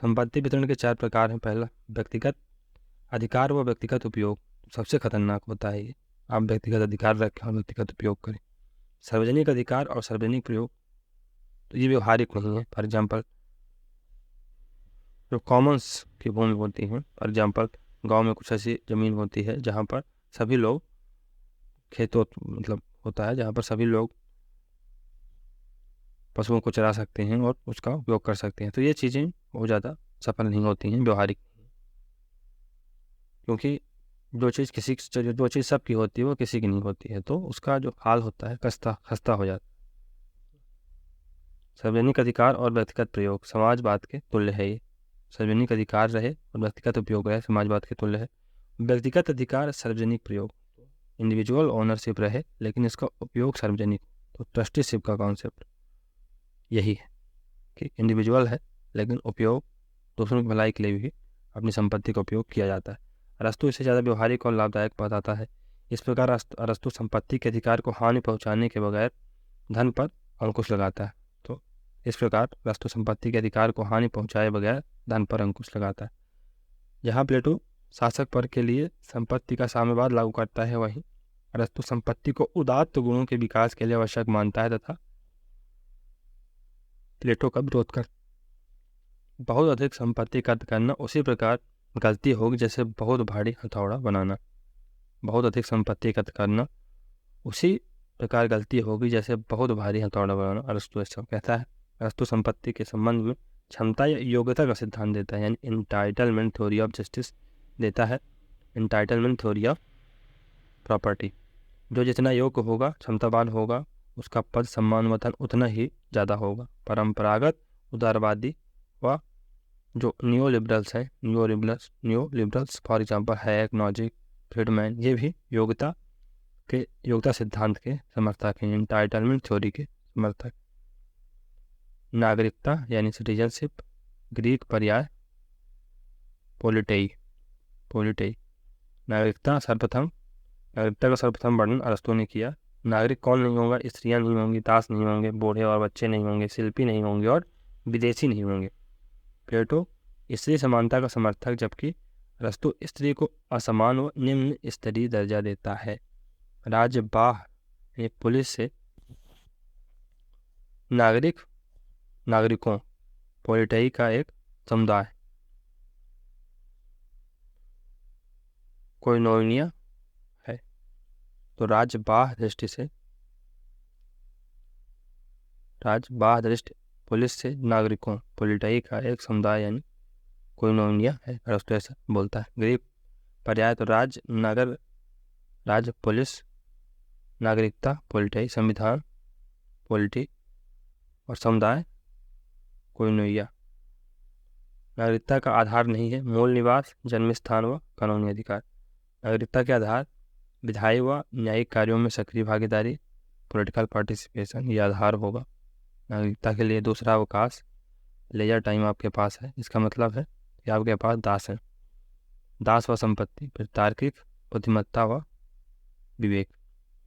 संपत्ति वितरण के 4 प्रकार हैं। पहला व्यक्तिगत अधिकार व व्यक्तिगत उपयोग, सबसे खतरनाक होता है ये। आप व्यक्तिगत अधिकार रखें और व्यक्तिगत उपयोग करें। सार्वजनिक अधिकार और सार्वजनिक प्रयोग, तो ये व्यवहारिक नहीं है। फॉर एग्जाम्पल जो कॉमन्स की भूमि होती हैं, फॉर एग्जाम्पल गांव में कुछ ऐसी ज़मीन होती है जहाँ पर सभी लोग खेतों मतलब होता है, जहाँ पर सभी लोग पशुओं को चरा सकते हैं और उसका उपयोग कर सकते हैं, तो ये चीज़ें बहुत ज़्यादा सफल नहीं होती हैं, व्यवहारिक, क्योंकि जो चीज़ सबकी होती है वो किसी की नहीं होती है, तो उसका जो हाल होता है खस्ता हो जाता है। सार्वजनिक अधिकार और व्यक्तिगत प्रयोग समाजवाद के तुल्य है। ये सार्वजनिक अधिकार रहे और व्यक्तिगत उपयोग रहे, समाजवाद के तुल्य है। व्यक्तिगत अधिकार सार्वजनिक प्रयोग, इंडिविजुअल ओनरशिप रहे लेकिन इसका उपयोग सार्वजनिक, तो ट्रस्टीशिप का कॉन्सेप्ट यही है कि इंडिविजुअल है लेकिन उपयोग दूसरों की भलाई के लिए भी अपनी संपत्ति का उपयोग किया जाता है। अरस्तु इससे ज़्यादा व्यवहारिक और लाभदायक बताता है। इस प्रकार अरस्तु संपत्ति के अधिकार को हानि पहुंचाने के बगैर धन पर अंकुश लगाता है। तो इस प्रकार अरस्तु संपत्ति के अधिकार को हानि पहुंचाए बगैर धन पर अंकुश लगाता है। जहाँ प्लेटो शासक पर के लिए संपत्ति का साम्यवाद लागू करता है, वहीं अरस्तु संपत्ति को उदात्त गुणों के विकास के लिए आवश्यक मानता है तथा प्लेटो का विरोध कर। बहुत अधिक संपत्ति एकत्र करना उसी प्रकार गलती होगी जैसे बहुत भारी हथौड़ा बनाना। बहुत अधिक संपत्ति एकत्र करना उसी प्रकार गलती होगी जैसे बहुत भारी हथौड़ा बनाना, अरस्तु ऐसा कहता है। अरस्तु संपत्ति के संबंध में क्षमता या योग्यता का सिद्धांत देता है, यानी इंटाइटलमेंट थ्योरी ऑफ जस्टिस देता है। इंटाइटलमेंट थ्योरी ऑफ प्रॉपर्टी, जो जितना योग्य होगा, क्षमतावान होगा, उसका पद सम्मान व धन उतना ही ज़्यादा होगा। परंपरागत उदारवादी व जो new liberals for example Hayek, Nozick, Friedman, ये भी योग्यता सिद्धांत के समर्थक हैं, इंटाइटलमेंट थ्योरी के समर्थक। नागरिकता यानी सिटीजनशिप, ग्रीक पर्याय पोलिटेई, पोलिटेई। नागरिकता का सर्वप्रथम वर्णन अरस्तु ने किया। नागरिक कौन नहीं होगा? स्त्रियां नहीं होंगी, दास नहीं होंगे, बूढ़े और बच्चे नहीं होंगे, शिल्पी नहीं होंगे और विदेशी नहीं होंगे। प्लेटो स्त्री समानता का समर्थक, जबकि अरस्तु स्त्री को असमान व निम्न स्तरीय दर्जा देता है। राजबाह पुलिस से नागरिकों पोलिटई का एक समुदाय। कोइनोनिया है। तो राजबाह दृष्टि पुलिस से नागरिकों पोलिटई का एक समुदाय यानी कोइनोनिया है, अरस्तु ऐसा बोलता है। ग्रीक पर्याय तो राज, नगर, राज, पुलिस, नागरिकता, पोलिटई, संविधान, पोलिटी और समुदाय, कोइनोनिया। नागरिकता का आधार नहीं है मूल निवास, जन्म स्थान व कानूनी अधिकार। नागरिकता के आधार विधायी व न्यायिक कार्यों में सक्रिय भागीदारी, पॉलिटिकल पार्टिसिपेशन, ये आधार होगा। नागरिकता के लिए दूसरा अवकाश, लेजर टाइम आपके पास है। इसका मतलब है कि आपके पास दास है, दास व संपत्ति, फिर तार्किक बुद्धिमत्ता व विवेक।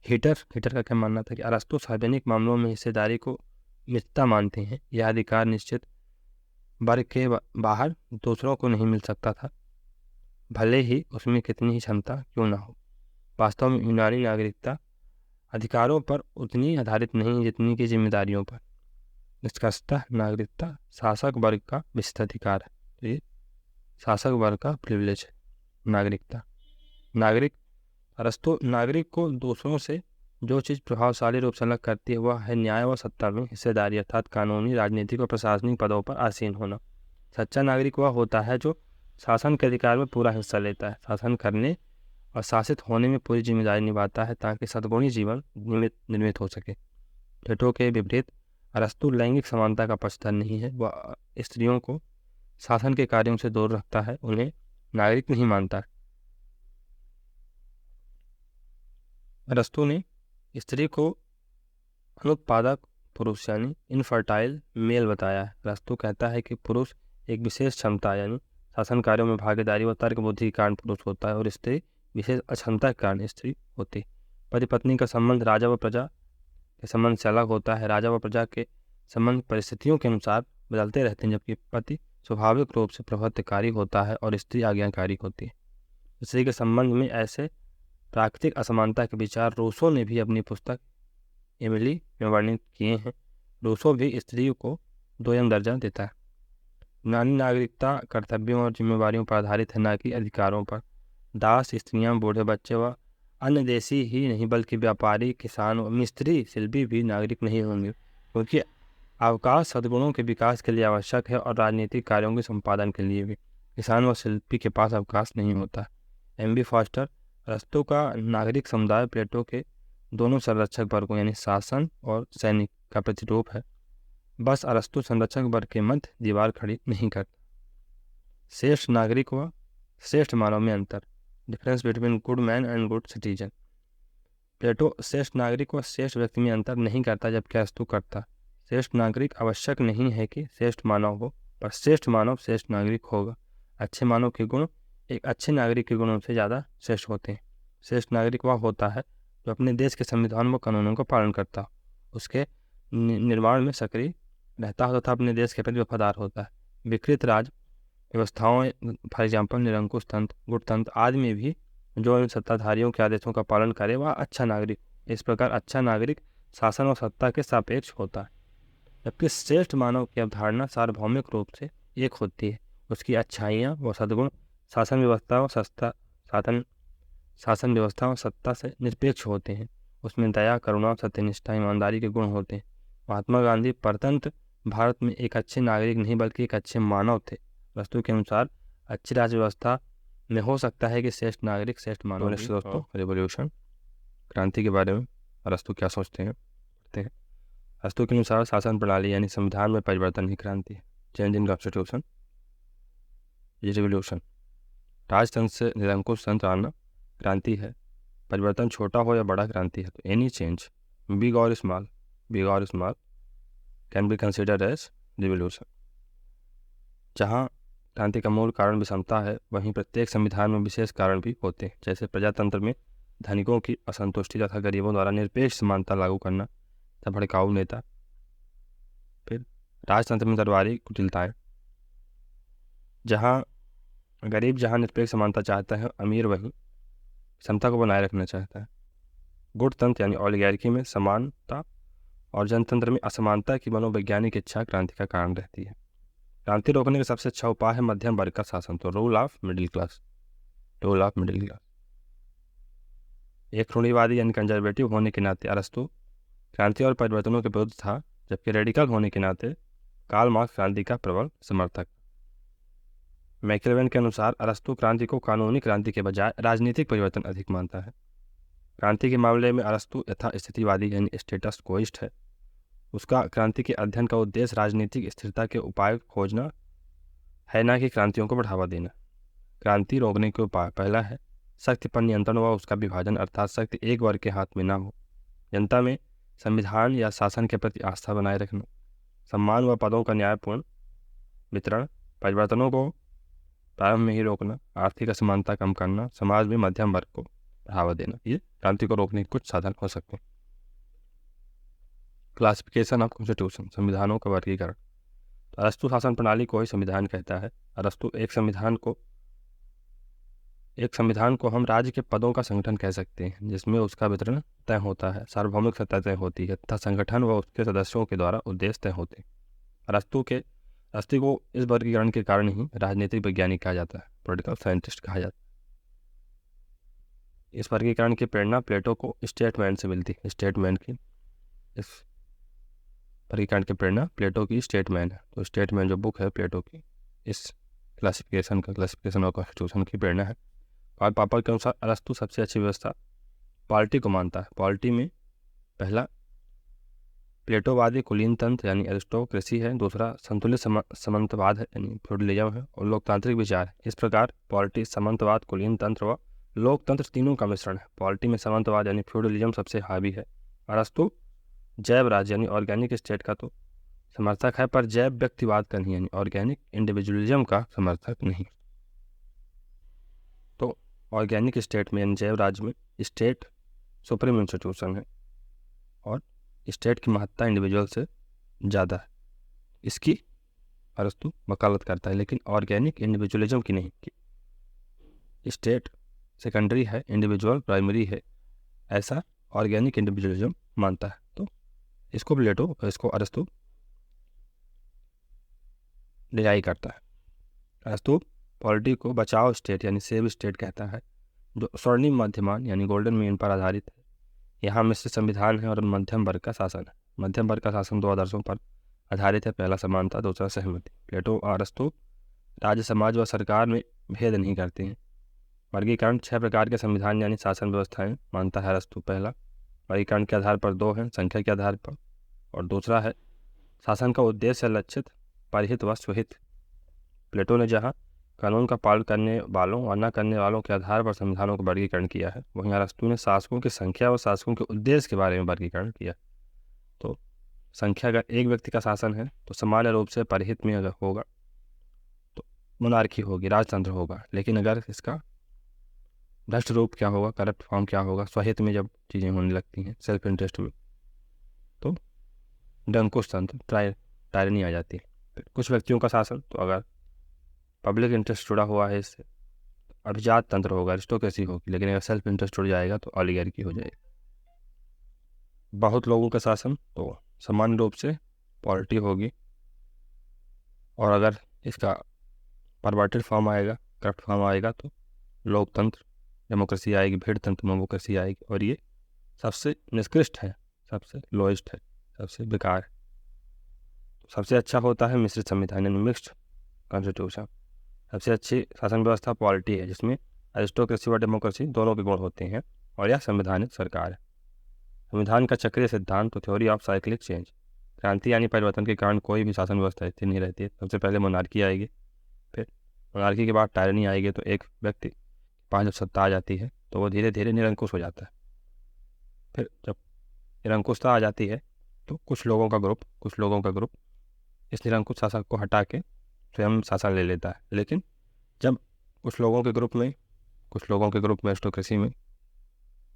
हीटर का क्या मानना था कि अरस्तु सार्वजनिक मामलों में हिस्सेदारी को मिथ्या मानते हैं। यह अधिकार निश्चित वर्ग के बाहर दूसरों को नहीं मिल सकता था, भले ही उसमें कितनी ही क्षमता क्यों ना हो। वास्तव में यूनानी नागरिकता अधिकारों पर उतनी आधारित नहीं जितनी की जिम्मेदारियों पर। निष्कर्षतः नागरिकता शासक वर्ग का विशिष्ट अधिकार है। तो ये शासक वर्ग का प्रिविलेज है नागरिकता। अरस्तु नागरिक को दूसरों से जो चीज़ प्रभावशाली रूप से अलग करती है वह है न्याय व सत्ता में हिस्सेदारी, अर्थात कानूनी, राजनीतिक और प्रशासनिक पदों पर आसीन होना। सच्चा नागरिक वह होता है जो शासन के अधिकार में पूरा हिस्सा लेता है, शासन करने और शासित होने में पूरी जिम्मेदारी निभाता है ताकि सद्गुणी जीवन निर्मित हो सके। प्लेटो के विपरीत अरस्तु लैंगिक समानता का पक्षधर नहीं है। वह स्त्रियों को शासन के कार्यों से दूर रखता है, उन्हें नागरिक नहीं मानता है। अरस्तु ने स्त्री को अनुत्पादक पुरुष यानी इनफर्टाइल मेल बताया है। अरस्तु कहता है कि पुरुष एक विशेष क्षमता यानी शासन कार्यों में भागीदारी व तर्क बुद्धि के कारण पुरुष होता है और स्त्री विशेष अक्षमता के कारण स्त्री होती है। पति पत्नी का संबंध राजा व प्रजा के संबंध से अलग होता है। राजा व प्रजा के संबंध परिस्थितियों के अनुसार बदलते रहते हैं, जबकि पति स्वाभाविक रूप से प्रभुत्वकारी होता है और स्त्री आज्ञाकारी होती है। स्त्री के संबंध में ऐसे प्राकृतिक असमानता के विचार रूसो ने भी अपनी पुस्तक एमिली में वर्णित किए हैं। रूसो भी स्त्री को दोयम दर्जा देता है। यूनानी नागरिकता कर्तव्यों और जिम्मेवारियों पर आधारित है, न कि अधिकारों पर। दास, स्त्रियां, बूढ़े बच्चे व अन्य देशी ही नहीं बल्कि व्यापारी, किसान व मिस्त्री, शिल्पी भी नागरिक नहीं होंगे, क्योंकि अवकाश सद्गुणों के विकास के लिए आवश्यक है और राजनीतिक कार्यों के संपादन के लिए भी। किसान व शिल्पी के पास अवकाश नहीं होता। एम.बी. फॉस्टर अरस्तु का नागरिक समुदाय प्लेटो के दोनों संरक्षक वर्गों यानी शासन और सैनिक का प्रतिरूप है। बस अरस्तु संरक्षक वर्ग के मध्य दीवार खड़ी नहीं करता। श्रेष्ठ नागरिक व श्रेष्ठ मानव में अंतर, difference between good man and good citizen. Plato श्रेष्ठ नागरिक व श्रेष्ठ व्यक्ति में अंतर नहीं करता, जबकि अरस्तु करता। श्रेष्ठ नागरिक आवश्यक नहीं है कि श्रेष्ठ मानव हो, पर श्रेष्ठ मानव श्रेष्ठ नागरिक होगा। अच्छे मानव के गुण एक अच्छे नागरिक के गुणों से ज़्यादा श्रेष्ठ होते हैं। श्रेष्ठ नागरिक वह होता है जो अपने देश के संविधान व कानूनों का पालन करता हो, उसके निर्माण में सक्रिय रहता हो तथा अपने देश के प्रति वफादार होता है। विकृत राज व्यवस्थाओं, फॉर एग्जाम्पल निरंकुश तंत्र, गुटतंत्र आदि में भी जो इन सत्ताधारियों के आदेशों का पालन करे वह अच्छा नागरिक। इस प्रकार अच्छा नागरिक शासन और सत्ता के सापेक्ष होता है, जबकि श्रेष्ठ मानव की अवधारणा सार्वभौमिक रूप से एक होती है। उसकी अच्छाइयाँ व सद्गुण शासन व्यवस्था और सत्ता से निरपेक्ष होते हैं। उसमें दया, करुणा, सत्यनिष्ठा, ईमानदारी के गुण होते हैं। महात्मा गांधी परतंत्र भारत में एक अच्छे नागरिक नहीं बल्कि एक अच्छे मानव थे। अरस्तु के अनुसार अच्छी राज्य व्यवस्था में हो सकता है कि श्रेष्ठ नागरिक श्रेष्ठ मानव। दोस्तों, रिवॉल्यूशन क्रांति के बारे में अरस्तु क्या सोचते हैं पढ़ते हैं। अरस्तु के अनुसार शासन प्रणाली यानी संविधान में परिवर्तन ही क्रांति है। चेंज इन कॉन्स्टिट्यूशन ये रिवॉल्यूशन। राजतंत्र से निरंकुश तंत्र आना क्रांति है। परिवर्तन छोटा हो या बड़ा क्रांति है। तो एनी चेंज, बिग और small can be considered as revolution. जहाँ क्रांति का मूल कारण विषमता है, वहीं प्रत्येक संविधान में विशेष कारण भी होते हैं। जैसे प्रजातंत्र में धनिकों की असंतुष्टि तथा गरीबों द्वारा निरपेक्ष समानता लागू करना तथा भड़काऊ नेता। फिर राजतंत्र में दरबारी कुटिलताएं, जहाँ गरीब जहाँ निरपेक्ष समानता चाहता है, अमीर वहीं समता को बनाए रखना चाहता है। गुटतंत्र यानी ओलिगार्की में समानता और जनतंत्र में असमानता की मनोवैज्ञानिक इच्छा क्रांति का कारण रहती है। क्रांति रोकने का सबसे अच्छा उपाय है मध्यम वर्ग का शासन, तो रूल ऑफ मिडिल क्लास। एक रूढ़िवादी यानी कंजर्वेटिव होने के नाते अरस्तु क्रांति और परिवर्तनों के विरुद्ध था, जबकि रेडिकल होने के नाते कार्ल मार्क्स क्रांति का प्रबल समर्थक। मैकियावेली के अनुसार अरस्तु क्रांति को कानूनी क्रांति के बजाय राजनीतिक परिवर्तन अधिक मानता है। क्रांति के मामले में अरस्तु यथास्थितिवादी यानी स्टेटस कोइस्ट है। उसका क्रांति के अध्ययन का उद्देश्य राजनीतिक स्थिरता के उपाय खोजना है, न कि क्रांतियों को बढ़ावा देना। क्रांति रोकने के उपाय, पहला है शक्ति पर नियंत्रण व उसका विभाजन, अर्थात शक्ति एक वर्ग के हाथ में ना हो। जनता में संविधान या शासन के प्रति आस्था बनाए रखना। सम्मान व पदों का न्यायपूर्ण वितरण। परिवर्तनों को प्रारंभ में ही रोकना। आर्थिक असमानता कम करना। समाज में मध्यम वर्ग को बढ़ावा देना। ये क्रांति को रोकने के कुछ साधन हो सकते हैं। क्लासिफिकेशन ऑफ कॉन्स्टिट्यूशन, संविधानों का वर्गीकरण। अरस्तु शासन प्रणाली को ही संविधान कहता है। अरस्तु एक संविधान को हम राज्य के पदों का संगठन कह सकते हैं, जिसमें उसका वितरण तय होता है, सार्वभौमिक सत्ता तय होती है तथा संगठन व उसके सदस्यों के द्वारा उद्देश्य तय होते हैं। अरस्तु को इस वर्गीकरण के कारण ही राजनीतिक वैज्ञानिक कहा जाता है, पॉलिटिकल साइंटिस्ट कहा जाता है। इस वर्गीकरण की प्रेरणा प्लेटो को स्टेटमेंट से मिलती है। इस वर्गीकरण की प्रेरणा प्लेटो की स्टेटमेंट है। तो स्टेटमेंट जो बुक है प्लेटो की, इस क्लासिफिकेशन ऑफ कॉन्स्टिट्यूशन की प्रेरणा है। कार्ल पॉपर के अनुसार अरस्तु सबसे अच्छी व्यवस्था पॉलिटी को मानता है। पॉलिटी में पहला प्लेटोवादी कुलीन तंत्र यानी एरिस्टोक्रेसी है, दूसरा संतुलित सामंतवाद है यानी फ्यूडलिज्म है, और लोकतांत्रिक विचार है। इस प्रकार पॉलिटी, सामंतवाद, कुलीन तंत्र व लोकतंत्र तीनों का मिश्रण है। पॉलिटी में सामंतवाद यानी फ्यूडलिज्म सबसे हावी है। अरस्तु जैव राज्य यानी ऑर्गेनिक स्टेट का तो समर्थक है, पर जैव व्यक्तिवाद का नहीं यानी ऑर्गेनिक इंडिविजुअलिज्म का समर्थक नहीं। तो ऑर्गेनिक स्टेट में यानी जैव राज्य में स्टेट सुप्रीम इंस्टीट्यूशन है और स्टेट की महत्ता इंडिविजुअल से ज़्यादा है, इसकी अरस्तु वकालत करता है। लेकिन ऑर्गेनिक इंडिविजुअलिज्म की नहीं, कि स्टेट सेकेंडरी है, इंडिविजुअल प्राइमरी है, ऐसा ऑर्गेनिक इंडिविजुअलिज्म मानता है। तो इसको अरस्तु डिनाई करता है। अरस्तु पॉलिटी को बचाओ स्टेट यानी सेव स्टेट कहता है, जो स्वर्णिम मध्यमान यानी गोल्डन मीन पर आधारित है। यहाँ मिश्र संविधान है और मध्यम वर्ग का शासन है। मध्यम वर्ग का शासन दो आदर्शों पर आधारित है, पहला समानता, दूसरा सहमति। प्लेटो और अरस्तु राज्य, समाज व सरकार में भेद नहीं करते हैं। वर्गीकरण 6 प्रकार के संविधान यानी शासन व्यवस्थाएं मानता है अरस्तु। पहला वर्गीकरण के आधार पर 2 है, संख्या के आधार पर, और दूसरा है शासन का उद्देश्य, लक्षित, परहित व स्वहित। प्लेटो ने जहाँ कानून का पालन करने वालों और न करने वालों के आधार पर संविधानों का वर्गीकरण किया है, वहीं अरस्तु ने शासकों की संख्या और शासकों के उद्देश्य के बारे में वर्गीकरण किया। तो संख्या, अगर एक व्यक्ति का शासन है तो सामान्य रूप से परहित में अगर होगा तो मोनार्की होगी, राजतंत्र होगा। लेकिन अगर इसका भ्रष्ट रूप क्या होगा, करप्ट फॉर्म क्या होगा, स्वहित में जब चीज़ें होने लगती हैं, सेल्फ इंटरेस्ट में, तो निरंकुश तंत्र, टायरनी आ जाती है। कुछ व्यक्तियों का शासन, तो अगर पब्लिक इंटरेस्ट जुड़ा हुआ है इससे, अभिजात तंत्र होगा, एरिस्टोक्रेसी होगी। लेकिन अगर सेल्फ इंटरेस्ट जुड़ जाएगा तो ऑलिगार्की हो जाएगी। बहुत लोगों का शासन, तो सामान्य रूप से पॉलिटी होगी, और अगर इसका परवर्टेड फॉर्म आएगा, करप्ट फॉर्म आएगा, तो लोकतंत्र, डेमोक्रेसी आएगी, भीड़ तंत्र, डेमोक्रेसी आएगी। और ये सबसे निकृष्ट है, सबसे लोएस्ट है, सबसे बेकार है। तो सबसे अच्छा होता है मिश्रित संविधान यानी मिक्स्ड कॉन्स्टिट्यूशन। सबसे अच्छी शासन व्यवस्था पॉलिटी है, जिसमें एरिस्टोक्रेसी व डेमोक्रेसी दोनों के गुण होते हैं, और यह संवैधानिक सरकार है। संविधान का चक्रीय सिद्धांत, तो थ्योरी ऑफ साइक्लिक चेंज। क्रांति यानी परिवर्तन के कारण कोई भी शासन व्यवस्था स्थिर नहीं रहती है। सबसे पहले मोनार्की आएगी, फिर मोनार्की के बाद टायरनी आएगी। तो एक व्यक्ति पास जब सत्ता आ जाती है तो वो धीरे धीरे निरंकुश हो जाता है। फिर जब निरंकुशता आ जाती है तो कुछ लोगों का ग्रुप इस निरंकुश शासक को हटा के स्वयं शासन ले लेता है। लेकिन जब कुछ लोगों के ग्रुप में एरिस्टोक्रेसी में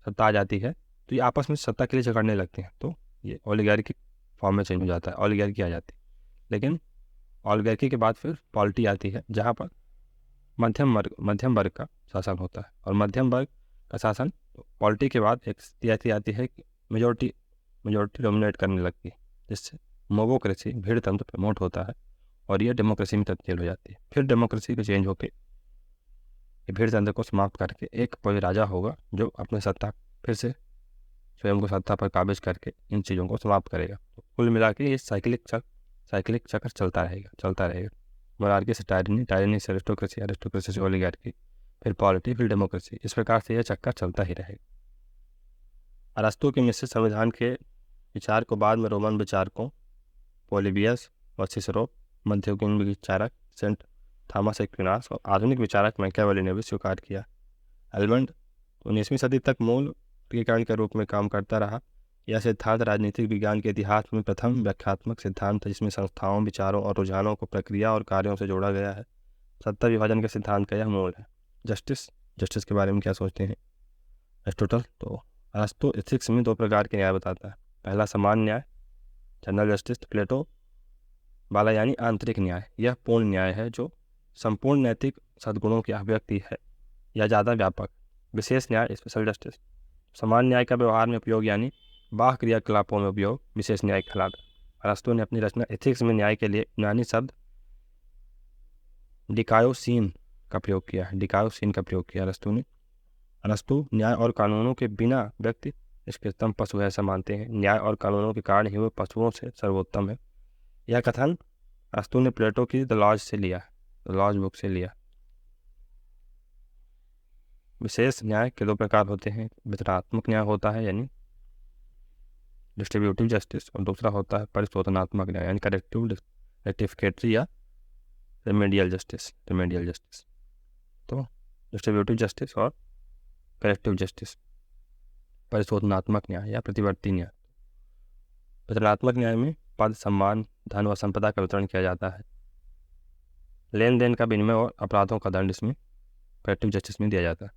सत्ता आ जाती है तो ये आपस में सत्ता के लिए झगड़ने लगते हैं, तो ये ओलिगार्की फॉर्म में चेंज हो जाता है, ओलिगार्की आ जाती है। लेकिन ओलिगार्की के बाद फिर पॉलिटी आती है जहाँ पर मध्यम वर्ग का शासन होता है, और मध्यम वर्ग का शासन पॉलिटी के बाद एक स्थिति आती है कि मेजोरिटी डोमिनेट करने लगती है, जिससे मोबोक्रेसी भीड़ तंत्र प्रमोट होता है और ये डेमोक्रेसी में तब्दील हो जाती है। फिर डेमोक्रेसी को चेंज होकर भीड़ तंत्र को समाप्त करके एक कोई राजा होगा जो अपने सत्ता फिर से स्वयं को सत्ता पर काबिज करके इन चीज़ों को समाप्त करेगा। तो कुल मिला के ये साइक्लिक चक्र चलता रहेगा। मोनार्की से टायरनी से एरिस्टोक्रेसी से ओलिगार्की, फिर पॉलिटी, फिर डेमोक्रेसी, इस प्रकार से यह चक्कर चलता ही रहेगा। अरस्तु के मिश्रित संविधान के विचार को बाद में रोमन विचारकों पोलिबियस और सिसरो, मध्ययुगीन विचारक सेंट थॉमस एक्विनास और आधुनिक विचारक मैकियावेली ने भी स्वीकार किया। एल्मंड 19वीं सदी तक मूल वर्गीकरण के रूप में काम करता रहा। यह सिद्धांत राजनीतिक विज्ञान के इतिहास में प्रथम व्याख्यात्मक सिद्धांत है जिसमें संस्थाओं, विचारों और रुझानों को प्रक्रिया और कार्यों से जोड़ा गया है। सत्ता विभाजन के सिद्धांत का यह मूल है। जस्टिस के बारे में क्या सोचते हैं एरिस्टोटल? तो अरस्तु एथिक्स में 2 प्रकार के न्याय बताता है। पहला समान न्याय, जनरल जस्टिस। प्लेटो वाला यानी आंतरिक न्याय, यह पूर्ण न्याय है जो संपूर्ण नैतिक सद्गुणों की अभिव्यक्ति है या ज़्यादा व्यापक। विशेष न्याय, स्पेशल जस्टिस। समान न्याय का व्यवहार में उपयोग यानी बाह्य क्रियाकलापों में उपयोग विशेष न्याय कहलाता है। अरस्तु ने अपनी रचना एथिक्स में न्याय के लिए यूनानी शब्द डिकायोसीन का प्रयोग किया अरस्तु न्याय और कानूनों के बिना व्यक्ति निष्कृतम पशु ऐसा मानते हैं। न्याय और कानूनों के कारण ही वह पशुओं से सर्वोत्तम है। यह कथन अरस्तु ने प्लेटो की द लॉज बुक से लिया। विशेष न्याय के 2 प्रकार होते हैं। वितरणात्मक न्याय होता है यानी डिस्ट्रीब्यूटिव जस्टिस, और दूसरा होता है परिशोधनात्मक न्याय यानी रेक्टिफिकेटरी या रेमेडियल जस्टिस। तो डिस्ट्रीब्यूटिव जस्टिस और करेक्टिव जस्टिस, परिशोधनात्मक न्याय या प्रतिवर्ती न्याय। वितरणात्मक न्याय में पद, सम्मान, धन व संपदा का वितरण किया जाता है। लेन देन का विनिमय और अपराधों का दंड इसमें करेक्टिव जस्टिस में दिया जाता है।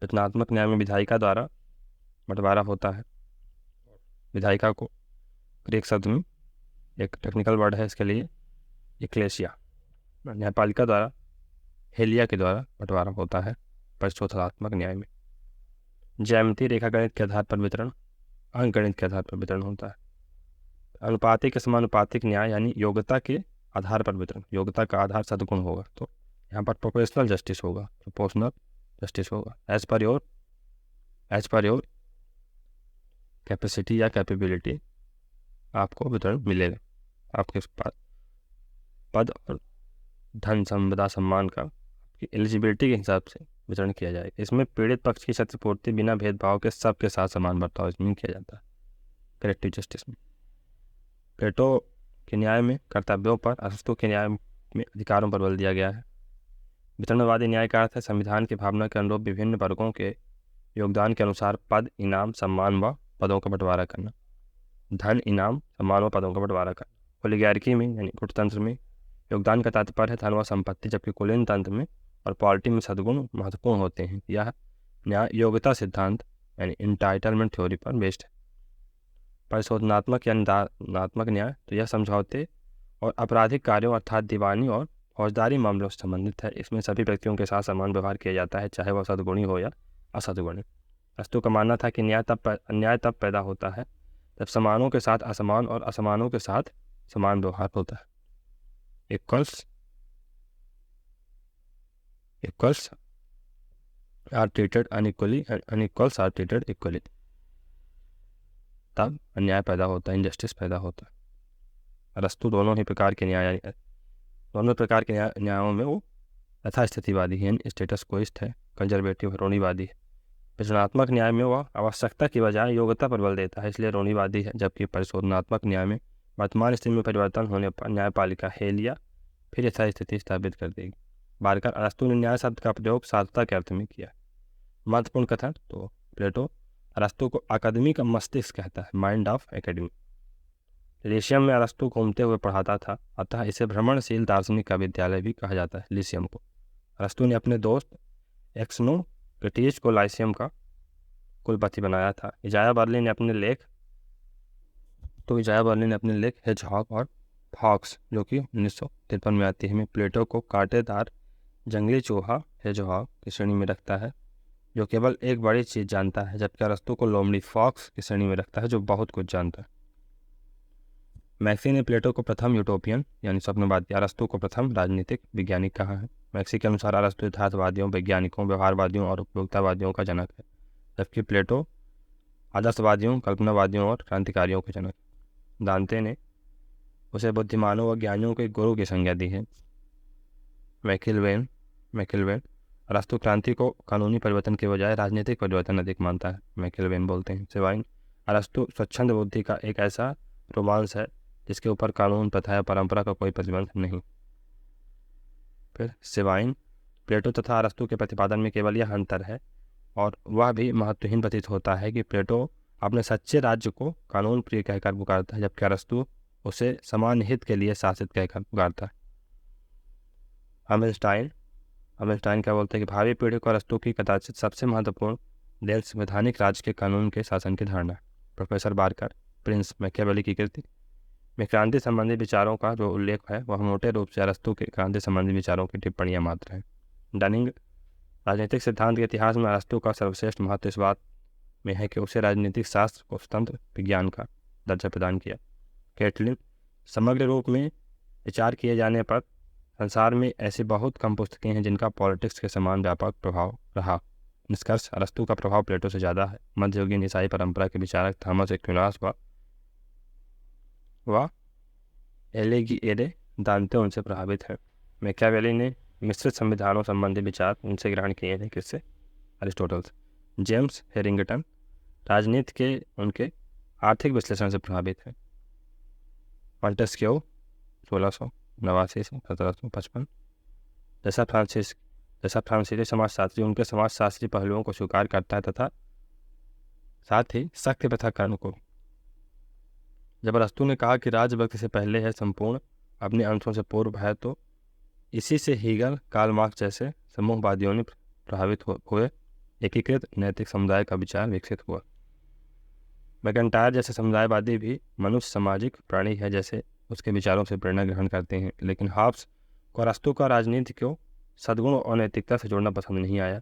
वितरणात्मक न्याय में विधायिका द्वारा बंटवारा होता है। विधायिका को ग्रीक शब्द में एक टेक्निकल वर्ड है इसके लिए, इक्लेसिया। न्यायपालिका द्वारा हेलिया के द्वारा बंटवारा होता है परिशोधनात्मक न्याय में। ज्यामिति रेखागणित के आधार पर वितरण, अंकगणित के आधार पर वितरण होता है। अनुपातिक समानुपातिक न्याय यानी योग्यता के आधार पर वितरण, योग्यता का आधार सद्गुण होगा, तो यहाँ पर प्रोपोर्शनल जस्टिस होगा। एज पर योर कैपेसिटी या कैपेबिलिटी आपको वितरण मिलेगा। आपके पास पद और धन, संपदा, सम्मान का आपकी एलिजिबिलिटी के हिसाब से वितरण किया जाएगा। इसमें पीड़ित पक्ष की क्षतिपूर्ति बिना भेदभाव के सबके साथ समान बर्ताव इसमें किया जाता है करेक्टिव जस्टिस में। प्लेटो के न्याय में कर्तव्यों पर, अरस्तु के न्याय में अधिकारों पर बल दिया गया है। वितरणवादी न्याय का अर्थ है संविधान की भावना के अनुरूप विभिन्न वर्गों के योगदान के अनुसार पद, इनाम, सम्मान व पदों का बंटवारा करना। धन, इनाम, सम्मान व पदों का बंटवारा करना। ओलिगार्की में यानी गुटतंत्र में योगदान का तात्पर्य है धन व संपत्ति, जबकि कुलीन तंत्र में और पॉलिटी में सद्गुण महत्वपूर्ण होते हैं। यह न्याय योग्यता सिद्धांत यानी इंटाइटलमेंट थ्योरी पर बेस्ड है। परिशोधनात्मक यानी दानात्मक न्याय, तो यह समझौते और आपराधिक कार्यों अर्थात दीवानी और फौजदारी मामलों से संबंधित है। इसमें सभी व्यक्तियों के साथ समान व्यवहार किया जाता है, चाहे वह सद्गुणी हो या असद्गुणी। अरस्तु का मानना था कि अन्याय तब पैदा होता है जब समानों के साथ असमान और असमानों के साथ समान व्यवहार होता है। Equals are treated unequally and unequals are treated equally, तब अन्याय पैदा होता है, इनजस्टिस पैदा होता है। अरस्तु दोनों प्रकार के न्यायों में वो यथास्थितिवादी है, स्टेटस कोइस्ट है, कंजर्वेटिव रूढ़िवादी है। वितरणात्मक न्याय में वह आवश्यकता की बजाय योग्यता पर बल देता है, इसलिए रूढ़िवादी है। जबकि परिशोधनात्मक न्याय में वर्तमान स्थिति में परिवर्तन होने पर न्यायपालिका हेलिया फिर यथास्थिति स्थापित कर देगी। बारकर अरस्तु ने न्याय शब्द का प्रयोग साधुता के अर्थ में किया। महत्वपूर्ण कथन, तो प्लेटो अरस्तु को अकादमी का मस्तिष्क कहता है, माइंड ऑफ एकेडमी। लिशियम में अरस्तु घूमते हुए पढ़ाता था, अतः इसे भ्रमणशील दार्शनिक का विद्यालय भी कहा जाता है लिशियम को। अरस्तु ने अपने दोस्त एक्सनोक्रेटिस को लाइसियम का कुलपति बनाया था। इजाया बर्ली ने अपने लेख हेजहॉग और फॉक्स, जो कि 1953 में आती है, में प्लेटो को कांटेदार जंगली चूहा हेजहॉग की श्रेणी में रखता है, जो केवल एक बड़ी चीज जानता है, जबकि अरस्तु को लोमड़ी फॉक्स की श्रेणी में रखता है, जो बहुत कुछ जानता है। मैक्सी ने प्लेटो को प्रथम यूटोपियन यानी स्वप्नवादी, अरस्तु को प्रथम राजनीतिक वैज्ञानिक कहा है। मैक्सी के अनुसार अरस्तु यथार्थवादियों, वैज्ञानिकों, व्यवहारवादियों और उपयोगितावादियों का जनक है, जबकि प्लेटो आदर्शवादियों, कल्पनावादियों और क्रांतिकारियों के जनक। दांते ने उसे बुद्धिमानों व ज्ञानियों के गुरु की संज्ञा दी है। मैकिलवेन अरस्तु क्रांति को कानूनी परिवर्तन के बजाय राजनीतिक परिवर्तन अधिक मानता है। मैकिलवेन बोलते हैं सेवाइन अरस्तु स्वच्छंद बुद्धि का एक ऐसा रोमांस है जिसके ऊपर कानून, प्रथा या परंपरा का कोई प्रतिबंध नहीं। फिर सेवाइन प्लेटो तथा अरस्तु के प्रतिपादन में केवल यह अंतर है, और वह भी महत्वहीन प्रतीत होता है, कि प्लेटो अपने सच्चे राज्य को कानून प्रिय कहकर पुकारता है, जबकि अरस्तु उसे समान हित के लिए शासित कहकर पुकारता है। हमेल्स्टाइन क्या बोलते हैं कि भावी पीढ़ी को अरस्तु की कदाचित सबसे महत्वपूर्ण देन संवैधानिक राज्य के कानून के शासन की धारणा। प्रोफेसर बार्कर प्रिंस मैकियावेली की कृति में क्रांति संबंधी विचारों का जो उल्लेख है वह मोटे रूप से अरस्तु के क्रांति संबंधी विचारों की टिप्पणियां मात्र हैं। डनिंग राजनीतिक सिद्धांत के इतिहास में अरस्तु का सर्वश्रेष्ठ महत्व इस बात में है कि उसे राजनीतिक शास्त्र को स्वतंत्र विज्ञान का दर्जा प्रदान किया। कैटलिन समग्र रूप में विचार किए जाने पर संसार में ऐसी बहुत कम पुस्तकें हैं जिनका पॉलिटिक्स के समान व्यापक प्रभाव रहा। निष्कर्ष अरस्तु का प्रभाव प्लेटो से ज़्यादा है। मध्ययुगीन ईसाई परंपरा के विचारक थॉमस एक्विनास व एलिगिएरे दांते उनसे प्रभावित है। मैकियावेली ने मिश्रित संविधानों संबंधी विचार उनसे ग्रहण किए हैं, किससे? अरिस्टोटल से। जेम्स हेरिंगटन राजनीति के उनके आर्थिक विश्लेषण से प्रभावित है। मॉन्टेस्क्यू 1689 से 1755 जैसा फ्रांसीसी समाजशास्त्री उनके समाजशास्त्री पहलुओं को स्वीकार करता है तथा साथ ही सख्त पृथक्करण को। जब अरस्तु ने कहा कि राज्य व्यक्ति से पहले है, संपूर्ण अपने अंशों से पूर्व है, तो इसी से हीगल, कार्ल मार्क्स जैसे समूहवादियों ने प्रभावित हुए एकीकृत नैतिक समुदाय का विचार विकसित हुआ। मैकेंटायर जैसे समुदायवादी भी मनुष्य सामाजिक प्राणी है जैसे उसके विचारों से प्रेरणा ग्रहण करते हैं, लेकिन हॉब्स को अरस्तु का राजनीति को सद्गुण और नैतिकता से जोड़ना पसंद नहीं आया।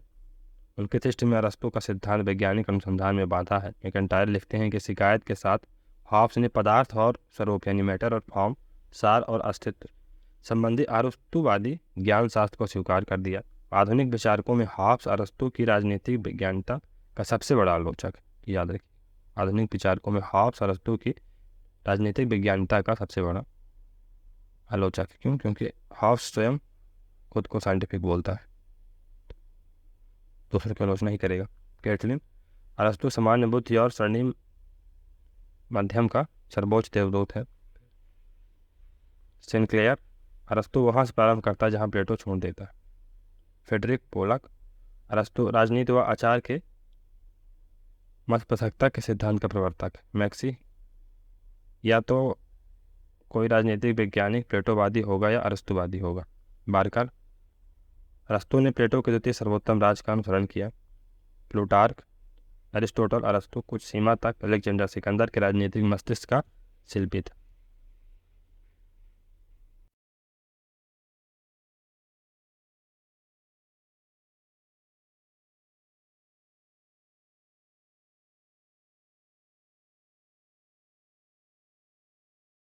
उनके दृष्टि में अरस्तु का सिद्धांत वैज्ञानिक अनुसंधान में बाधा है। मैकेंटायर लिखते हैं कि शिकायत के साथ हॉब्स ने पदार्थ और स्वरूप यानी मैटर और फॉर्म, सार और अस्तित्व संबंधी अरस्तुवादी ज्ञान शास्त्र को स्वीकार कर दिया। आधुनिक विचारकों में हॉब्स अरस्तु की राजनीतिक वैज्ञानिकता का सबसे बड़ा आलोचक है। याद रखिए, आधुनिक विचारकों में हॉब्स अरस्तु की राजनीतिक वैज्ञानिकता का सबसे बड़ा आलोचक। क्यों? क्योंकि हॉब्स स्वयं खुद को साइंटिफिक बोलता है, दूसरे की आलोचना ही करेगा। कैटलिन अरस्तु सामान्य बुद्धि और स्वर्णिम मध्यम का सर्वोच्च देवदूत है। सिनक्लेयर अरस्तु वहाँ से प्रारंभ करता है जहाँ प्लेटो छोड़ देता है। फ्रेडरिक पोलक अरस्तु राजनीति व आचार के मत पृथकता के सिद्धांत का प्रवर्तक। मैक्सी या तो कोई राजनीतिक वैज्ञानिक प्लेटोवादी होगा या अरस्तुवादी होगा। बार्कर अरस्तु ने प्लेटो के द्वितीय सर्वोत्तम राज का अनुसरण किया। प्लूटार्क अरिस्टोटल अरस्तु कुछ सीमा तक अलेक्जेंडर सिकंदर के राजनीतिक मस्तिष्क का शिल्पी था।